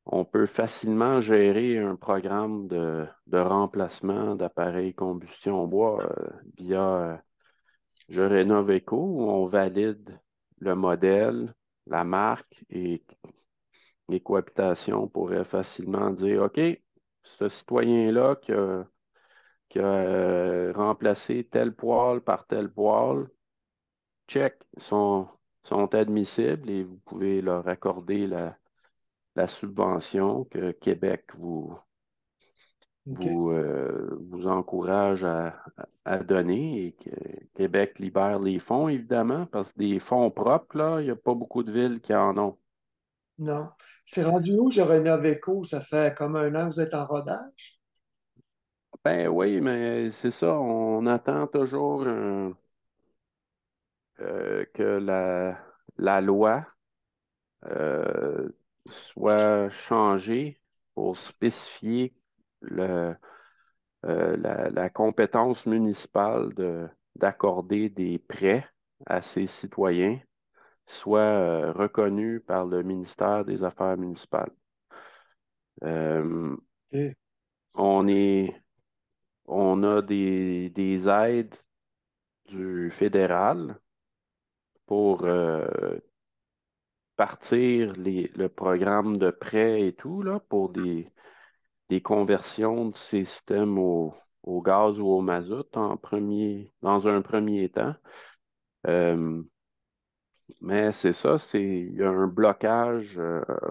on peut facilement gérer un programme de remplacement d'appareils combustion bois via Je rénove Éco, où on valide le modèle, la marque et les cohabitations pourraient facilement dire, OK, ce citoyen-là qui a remplacé tel poêle par tel poêle, check, sont admissibles et vous pouvez leur accorder la subvention que Québec OK. vous encourage à donner et que Québec libère les fonds, évidemment, parce que des fonds propres, là, il n'y a pas beaucoup de villes qui en ont. Non. C'est rendu où, je rénove éco? Ça fait comme un an que vous êtes en rodage? Ben oui, mais c'est ça, on attend toujours que la loi euh, soit changée pour spécifier le, la compétence municipale d'accorder des prêts à ses citoyens soit reconnue par le ministère des Affaires municipales. Euh, OK. on est, on a des aides du fédéral pour partir le programme de prêt et tout, là, pour des conversions de ces systèmes au gaz ou au mazout dans un premier temps. Euh, mais c'est ça, il y a un blocage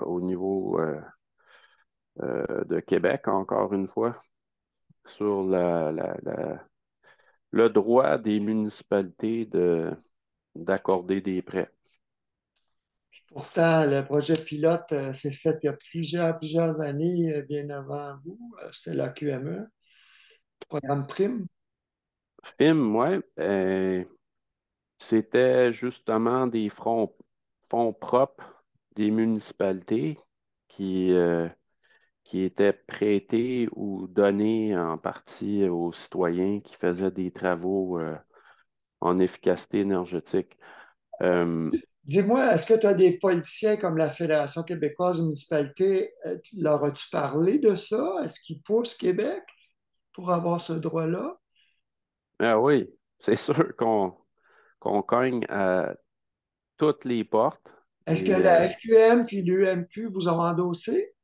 au niveau de Québec, encore une fois, sur le droit des municipalités d'accorder des prêts. Pourtant, le projet pilote s'est fait il y a plusieurs années, bien avant vous. C'était la QME, programme Prime. FIM, ouais, c'était justement des fonds propres des municipalités qui, euh, qui étaient prêtés ou donnés en partie aux citoyens qui faisaient des travaux en efficacité énergétique. Euh, Dis-moi, est-ce que tu as des politiciens comme la Fédération québécoise des municipalités, leur as-tu parlé de ça? Est-ce qu'ils poussent Québec pour avoir ce droit-là? ah oui, c'est sûr qu'on cogne à toutes les portes Est-ce que et la FQM puis l'UMQ vous ont endossé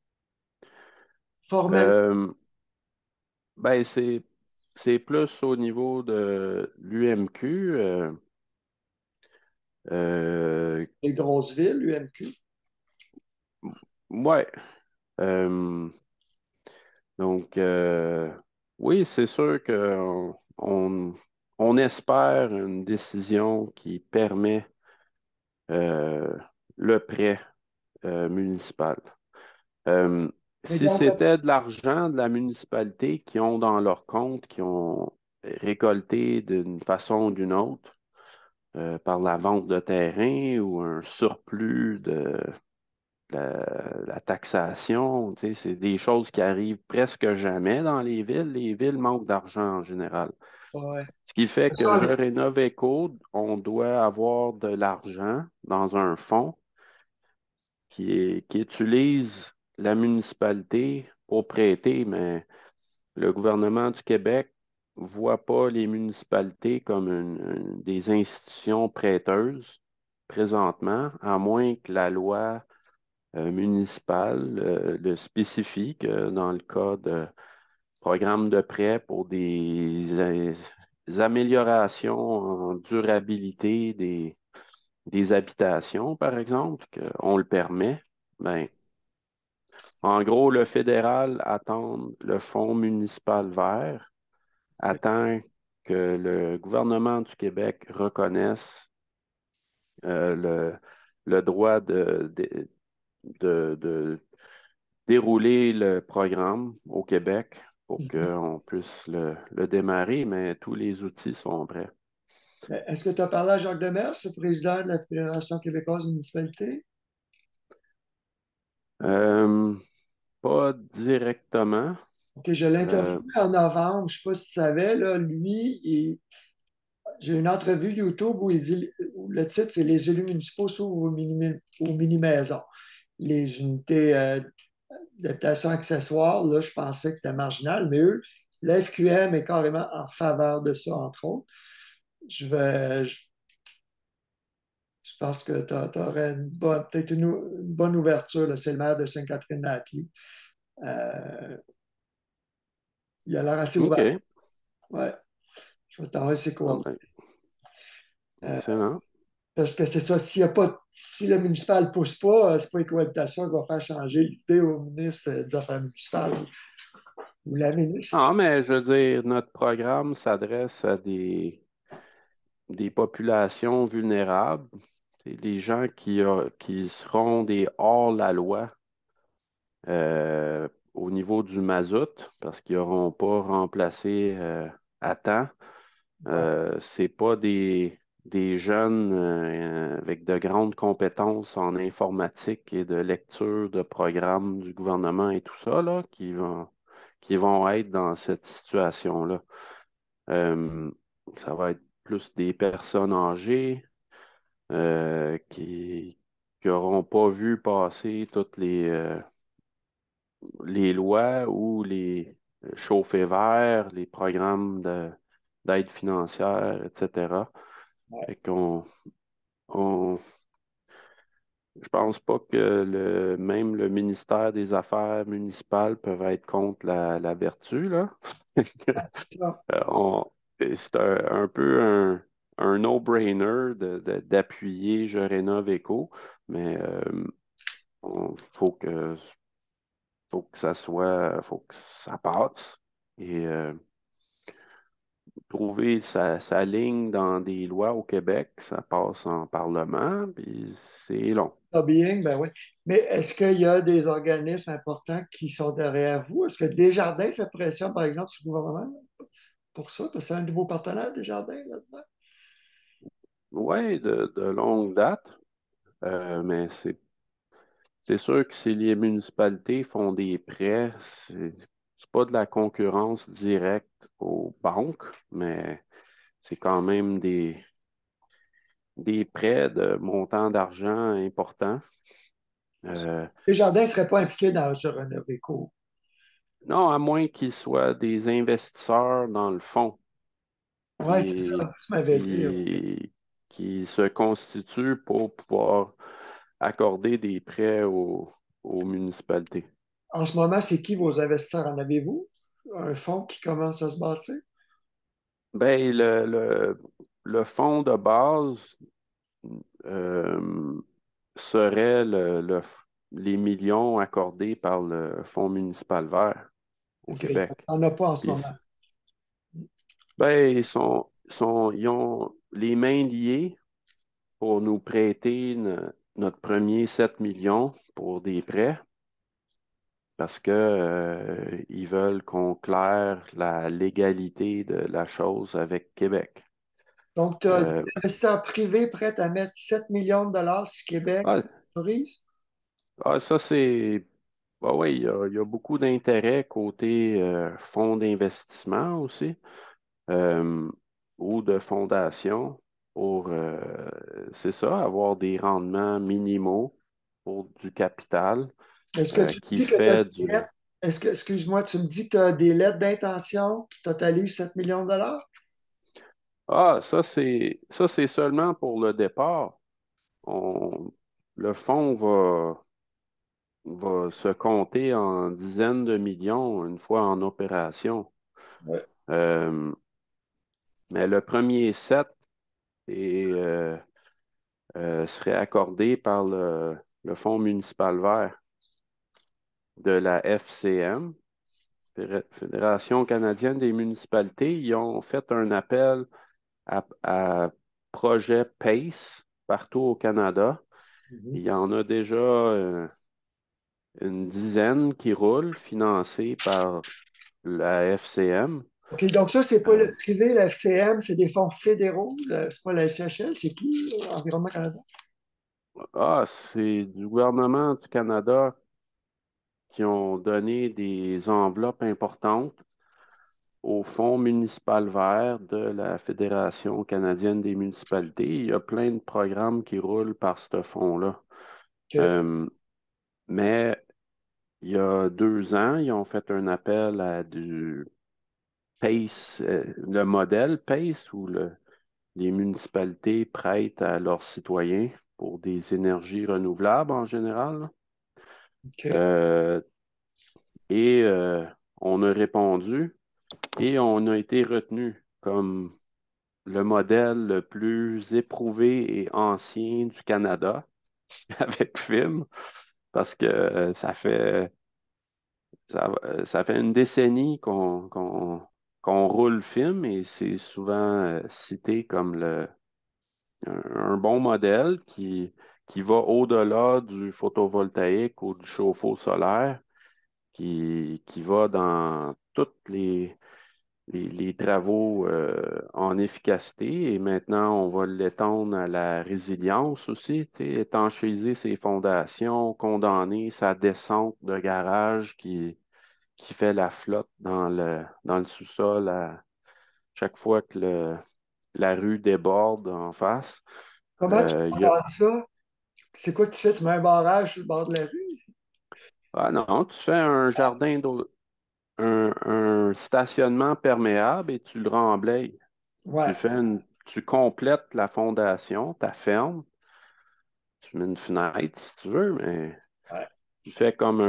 formellement? euh, ben c'est plus au niveau de l'UMQ. Euh, Les grosses villes, l'UMQ. ouais. euh, donc oui, c'est sûr qu'on on espère une décision qui permet euh, le prêt municipal. Euh, Mais Si donc, c'était de l'argent de la municipalité qui ont dans leur compte, qui ont récolté d'une façon ou d'une autre, par la vente de terrain ou un surplus de la taxation, tu sais, c'est des choses qui arrivent presque jamais dans les villes. Les villes manquent d'argent en général. ouais. Ce qui fait que Ça, Je rénove éco, on doit avoir de l'argent dans un fonds qui utilise la municipalité pour prêter, mais le gouvernement du Québec ne voit pas les municipalités comme des institutions prêteuses présentement, à moins que la loi municipale le spécifie que dans le cas de programmes de prêt pour des améliorations en durabilité des habitations, par exemple, qu'on le permet. Ben, en gros, le fédéral attend le fonds municipal vert, attend que le gouvernement du Québec reconnaisse le droit de dérouler le programme au Québec pour qu'on puisse le démarrer, mais tous les outils sont prêts. est-ce que tu as parlé à Jacques Demers, le président de la Fédération québécoise des municipalités? Euh, Pas directement. OK, je l'ai Euh, interviewé en novembre. Je ne sais pas si tu savais, là, j'ai une entrevue YouTube où il dit, où le titre, c'est Les élus municipaux s'ouvrent aux mini-maisons. Les unités d'habitation accessoires, là, je pensais que c'était marginal, mais eux, la FQM est carrément en faveur de ça, entre autres. Je vais, je, je pense que tu aurais peut-être une bonne ouverture, là. C'est le maire de Sainte-Catherine-Nacli. Euh, il a l'air assez ouvert. OK. Ouais, je vais t'envoyer ses Ah coordonnées. ben, Euh, excellent. parce que c'est ça, s'il y a pas, si le municipal ne pousse pas, c'est pas une cohabitation qui va faire changer l'idée au ministre des Affaires municipales ou la ministre. Ah, mais je veux dire, notre programme s'adresse à des populations vulnérables. C'est des gens qui seront des hors-la-loi au niveau du mazout parce qu'ils n'auront pas remplacé à temps. Ouais, C'est pas des jeunes avec de grandes compétences en informatique et de lecture de programmes du gouvernement et tout ça là, qui vont être dans cette situation-là. Euh, Ça va être plus des personnes âgées qui n'auront pas vu passer toutes les lois ou les chauffés verts, les programmes d'aide financière, etc. ouais. Fait qu'on, on, je pense pas que même le ministère des Affaires municipales peuvent être contre la vertu, là. Ça, On- c'est un peu un no-brainer d'appuyer Je rénove éco, mais faut que faut que ça passe. Et trouver sa ligne dans des lois au Québec, ça passe en Parlement, puis c'est long. lobbying, ben oui. Mais est-ce qu'il y a des organismes importants qui sont derrière vous? Est-ce que Desjardins fait pression, par exemple, sur le gouvernement pour ça? Parce que c'est un nouveau partenaire, Desjardins, là-dedans? Oui, de longue date, mais c'est sûr que si les municipalités font des prêts, c'est pas de la concurrence directe aux banques, mais c'est quand même des prêts de montant d'argent importants. Euh, Desjardins ne serait pas impliqué dans Je rénove éco. non, à moins qu'ils soient des investisseurs dans le fond Oui, c'est ça, qui, tu m'avais dit. qui se constituent pour pouvoir accorder des prêts aux municipalités. En ce moment, c'est qui vos investisseurs? En avez-vous? Un fonds qui commence à se bâtir? Ben, le fonds de base euh, serait les millions accordés par le Fonds municipal vert au OK, il Québec. n'y en a pas en ce Puis, moment. ben, ils ont les mains liées pour nous prêter notre premier 7 millions pour des prêts. parce que ils veulent qu'on claire la légalité de la chose avec Québec. Donc, tu as des Euh, investisseurs privés prêts à mettre 7 millions de dollars si Québec ah, autorise? ça c'est. Ah oui, il y a beaucoup d'intérêt côté fonds d'investissement aussi, euh, ou de fondations pour, c'est ça, avoir des rendements minimaux pour du capital Est-ce que tu qui dis que tu as fait des lettres? Est-ce que, excuse-moi, tu me dis que tu as des lettres d'intention qui totalisent 7 millions de dollars? Ah, ça c'est seulement pour le départ. On, le fonds va se compter en dizaines de millions une fois en opération. Ouais. Euh, mais le premier set serait accordé par le Fonds municipal vert de la FCM, Fédération canadienne des municipalités. Ils ont fait un appel à projet PACE partout au Canada. Mhm. Il y en a déjà une dizaine qui roulent, financés par la FCM. OK, donc ça, c'est pas Euh, le privé, la FCM, c'est des fonds fédéraux, c'est pas la SHL, c'est qui, Environnement Canada? c'est du gouvernement du Canada qui ont donné des enveloppes importantes au Fonds municipal vert de la Fédération canadienne des municipalités. Il y a plein de programmes qui roulent par ce fonds-là. OK. Euh, mais il y a 2 ans, ils ont fait un appel à du PACE, le modèle PACE, où les municipalités prêtent à leurs citoyens pour des énergies renouvelables en général, là. OK. Euh, on a répondu et on a été retenu comme le modèle le plus éprouvé et ancien du Canada avec film, parce que ça fait une décennie qu'on roule film et c'est souvent cité comme un bon modèle qui va au-delà du photovoltaïque ou du chauffe-eau solaire, qui va dans toutes les travaux en efficacité et maintenant on va l'étendre à la résilience aussi, tu sais, étanchéiser ses fondations, condamner sa descente de garage qui fait la flotte dans le sous-sol à chaque fois que la rue déborde en face. Comment tu Il y a, regardes ça? C'est quoi que tu fais? Tu mets un barrage sur le bord de la rue? ah non, tu fais un jardin un stationnement perméable et tu le remblayes. Ouais, Tu complètes la fondation, ta ferme, tu mets une fenêtre si tu veux, mais ouais, tu fais comme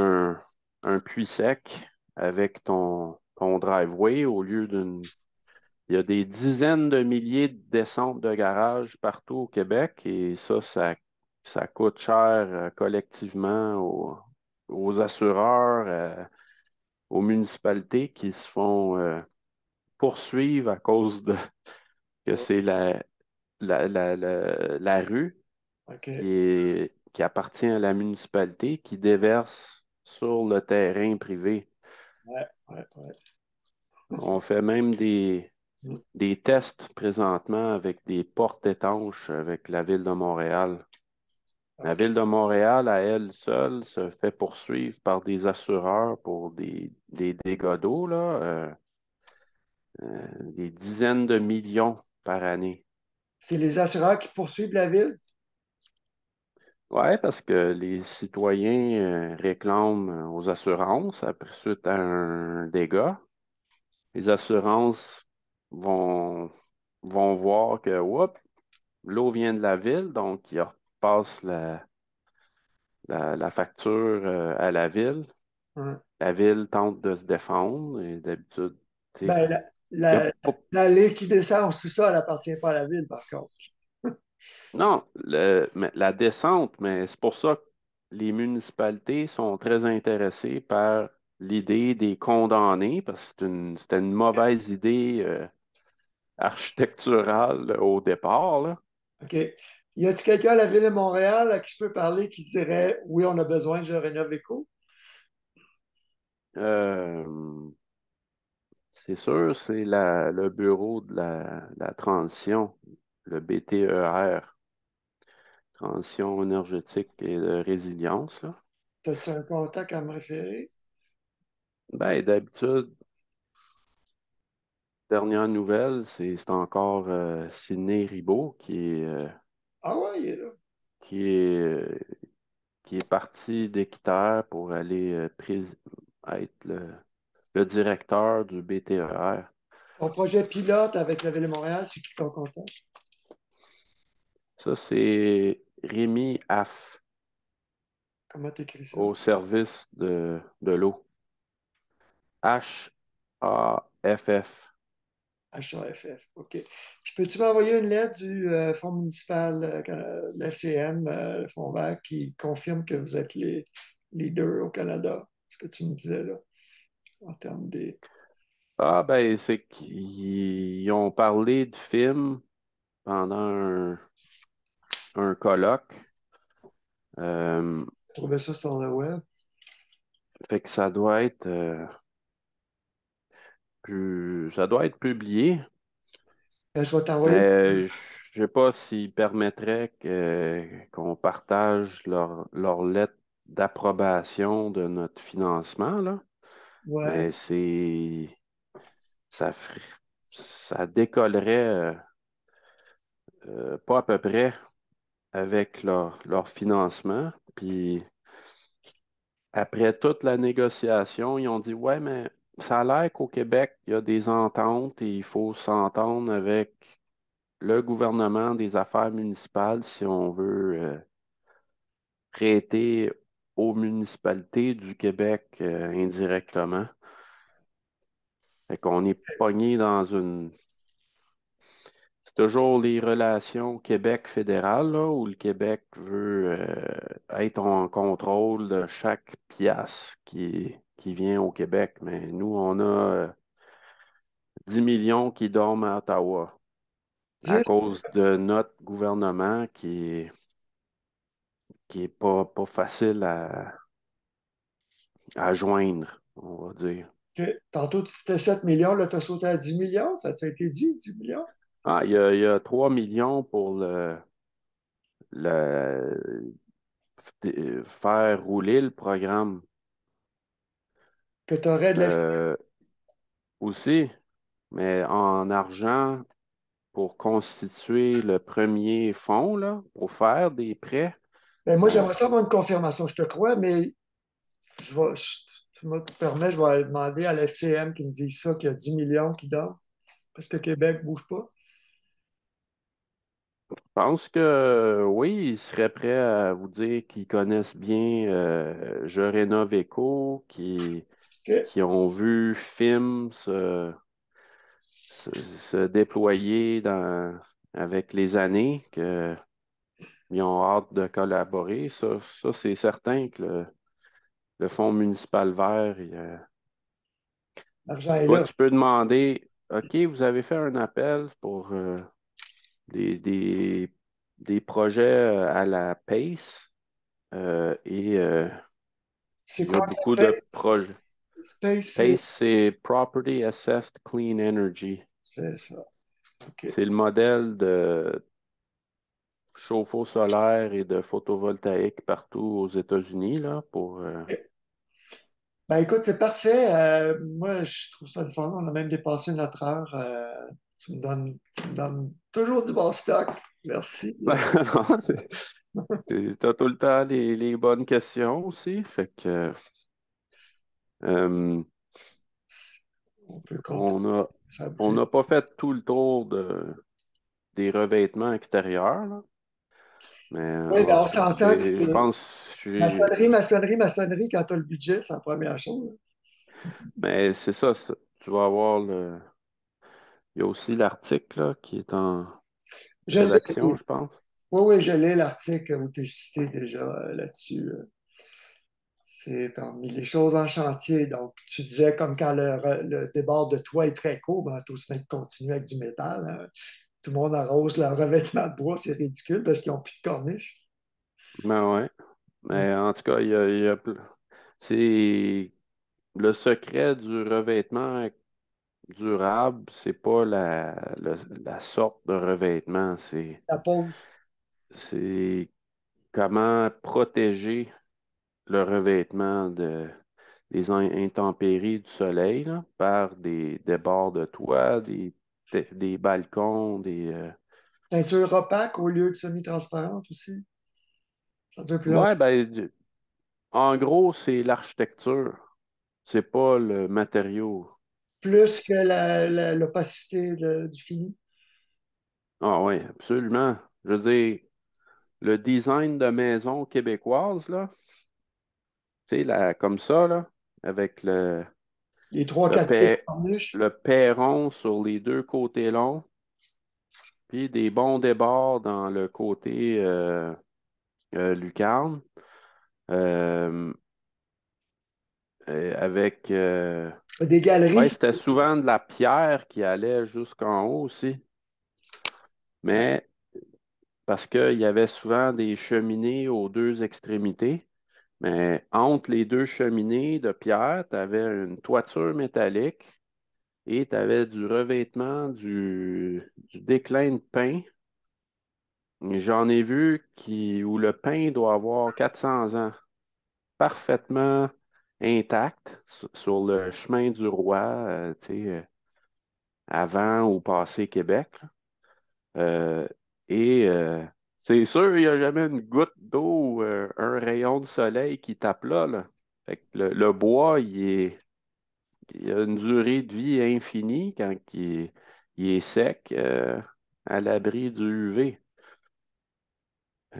un puits sec avec ton driveway au lieu d'une. Il y a des dizaines de milliers de descentes de garage partout au Québec et ça coûte cher collectivement aux assureurs, aux municipalités qui se font poursuivre à cause de que c'est la rue OK. qui appartient à la municipalité qui déverse sur le terrain privé. Ouais, ouais, ouais. On fait même Mm. des tests présentement avec des portes étanches avec la ville de Montréal. La OK. ville de Montréal, à elle seule, se fait poursuivre par des assureurs pour des dégâts d'eau, là, des dizaines de millions par année. C'est les assureurs qui poursuivent la ville? Oui, parce que les citoyens réclament aux assurances après suite à un dégât. Les assurances vont, vont voir que oups, l'eau vient de la ville, donc ils repassent la facture à la ville. Ouais. La ville tente de se défendre et d'habitude, tu sais, Ben, il y a pas. l'allée qui descend au sous-sol n'appartient pas à la ville, par contre. Non, mais la descente, mais c'est pour ça que les municipalités sont très intéressées par l'idée des condamnés, parce que c'était une mauvaise idée architecturale au départ, là. OK. Y a-t-il quelqu'un à la ville de Montréal à qui je peux parler qui dirait oui, on a besoin de Rénovéco? Euh, c'est sûr, c'est le bureau de la transition, le BTER, transition énergétique et de résilience, là. As-tu un contact à me référer? Ben, d'habitude, dernière nouvelle, c'est encore Sidney Ribault Ah ouais, il est là. qui est, euh, qui est parti d'Équiterre pour aller être le directeur du BTER. Ton projet pilote avec la Ville de Montréal, c'est qui ton contact? Ça, c'est Rémi Aff Comment t'écris ça? au service de l'eau. HAFF. HAFF, OK. Puis peux-tu m'envoyer une lettre du Fonds municipal, l'FCM, le Fonds vert, qui confirme que vous êtes les leaders au Canada? Ce que tu me disais là, en termes des. Ah, ben, c'est qu'ils ont parlé du film pendant un colloque. Euh, Trouver ça sur le web. Fait que ça doit être publié, Ben, je vais t'envoyer. mais je sais pas s'ils permettraient qu'on partage leur lettre d'approbation de notre financement, là. Ouais. Mais ça, ferait- ça décollerait pas à peu près avec leur financement. Puis après toute la négociation, ils ont dit, ouais, mais ça a l'air qu'au Québec, il y a des ententes et il faut s'entendre avec le gouvernement des affaires municipales si on veut prêter aux municipalités du Québec indirectement. Fait qu'on est pogné dans une. C'est toujours les relations Québec fédéral, là, où le Québec veut être en contrôle de chaque pièce qui vient au Québec. Mais nous, on a 10 millions qui dorment à Ottawa à 10, cause de notre gouvernement qui est pas facile à joindre, on va dire. OK. Tantôt, tu citais 7 millions, là, tu as sauté à 10 millions. Ça a été dit, 10 millions? Ah, il y a 3 millions pour le, faire rouler le programme. Que tu aurais de la. Euh, Aussi, mais en argent pour constituer le premier fonds, là, pour faire des prêts. Ben, moi, Ça, j'aimerais ça avoir une confirmation, je te crois, mais tu me permets, je vais aller demander à l'FCM qui me dise ça, qu'il y a 10 millions qui donnent, parce que Québec ne bouge pas. je pense que oui, ils seraient prêts à vous dire qu'ils connaissent bien Je rénove éco, OK. qui ont vu film se déployer avec les années, qu'ils ont hâte de collaborer. Ça c'est certain que le Fonds municipal vert, L'argent est toi, là. tu peux demander, OK, vous avez fait un appel pour des, des, des projets à la PACE et C'est il y a quoi beaucoup la de Space? projets. Space, PACE, c'est Property Assessed Clean Energy. c'est ça. OK. C'est le modèle de chauffe-eau solaire et de photovoltaïque partout aux États-Unis, là, pour Ben écoute, c'est parfait. Moi, je trouve ça le fun. On a même dépassé notre heure. Tu me donnes toujours du bon stock. Merci. Non, t'as tout le temps les bonnes questions aussi. Fait que euh, On peut continuer on a à on bouger. n'a pas fait tout le tour des revêtements extérieurs, là, mais Oui, ben on s'entend que je c'est pense maçonnerie, quand tu as le budget, c'est la première chose. mais c'est ça. Tu vas avoir il y a aussi l'article là, qui est en Je l'ai. rédaction, je pense. Oui, oui, je l'ai, l'article où tu es cité déjà là-dessus. C'est parmi les choses en chantier. Donc, tu disais comme quand le débord de toit est très court, ben, tout se met de continuer avec du métal, hein. Tout le monde arrose leur revêtement de bois, c'est ridicule parce qu'ils n'ont plus de corniche. Ben ouais. Mais en tout cas, c'est le secret du revêtement durable, c'est pas la sorte de revêtement, La pause. c'est comment protéger le revêtement des intempéries du soleil là, par des bords de toit, des balcons, Teinture opaque au lieu de semi-transparente aussi. Ça dure plus longtemps. Ouais, ben, en gros, c'est l'architecture, c'est pas le matériau. Plus que l'opacité du fini. Ah oui, absolument. Je veux dire, le design de maison québécoise, là, tu sais, comme ça, là, avec Les trois, le, quatre pieds de pa- corniche. le perron sur les deux côtés longs, puis des bons débords dans le côté lucarne, euh, avec... Des ouais, galeries. c'était souvent de la pierre qui allait jusqu'en haut aussi, mais parce qu'il y avait souvent des cheminées aux deux extrémités. Mais entre les deux cheminées de pierre, tu avais une toiture métallique et tu avais du revêtement du déclin de pin. J'en ai vu où le pin doit avoir 400 ans, parfaitement intact sur le chemin du roi, tu sais, avant ou passé Québec, là. Euh, et c'est sûr, il n'y a jamais une goutte d'eau ou un rayon de soleil qui tape là, là. Fait que le bois, il a une durée de vie infinie quand il est sec, à l'abri du UV.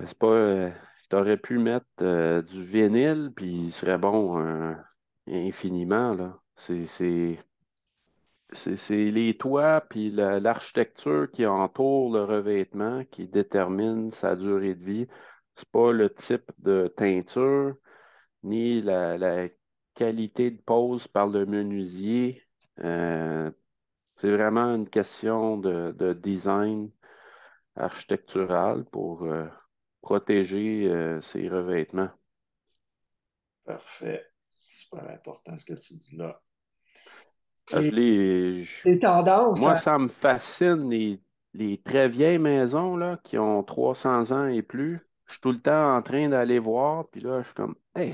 C'est pas, t'aurais pu mettre du vinyle, puis il serait bon infiniment, là. C'est les toits puis l'architecture qui entoure le revêtement qui détermine sa durée de vie. C'est pas le type de teinture ni la qualité de pose par le menuisier. Euh, c'est vraiment une question de design architectural pour protéger ces revêtements. Parfait. Super important ce que tu dis là. Ah, Et je- les tendances, Moi, hein? ça me fascine les très vieilles maisons là, qui ont 300 ans et plus. Je suis tout le temps en train d'aller voir, puis là, je suis comme, hey,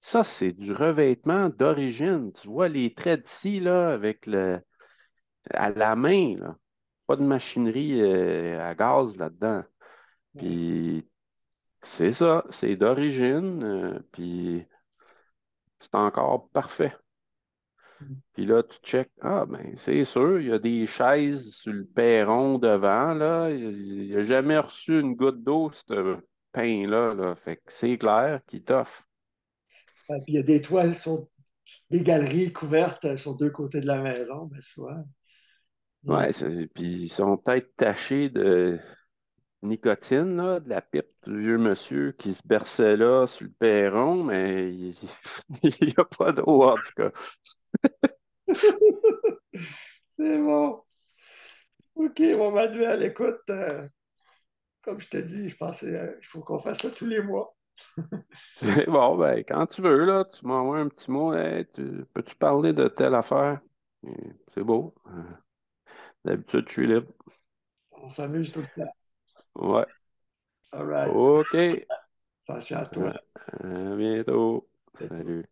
ça c'est du revêtement d'origine. Tu vois les traits d'ici, là, avec à la main, là. Pas de machinerie à gaz là-dedans. Ouais. Puis c'est ça, c'est d'origine, puis c'est encore parfait. Puis là, tu checkes, ah ben c'est sûr, il y a des chaises sur le perron devant, là. Il a jamais reçu une goutte d'eau, ce pain-là, là. Fait que c'est clair qu'il t'offre. Puis il y a des toiles sur des galeries couvertes sur deux côtés de la maison, ben souvent. Hmm. Ouais, puis ils sont peut-être tachés de nicotine, là, de la pipe du vieux monsieur qui se berçait là sur le perron, mais il n'y a pas d'eau en tout cas. C'est bon. OK, mon Manuel, écoute, comme je te dis, je pensais qu'il faut qu'on fasse ça tous les mois. Bon, ben, quand tu veux, là, tu m'envoies un petit mot. Hey, peux-tu parler de telle affaire? C'est beau. D'habitude, je suis libre. On s'amuse tout le temps. Ouais. All right. OK. Attention à toi. À bientôt. Bientôt. Salut.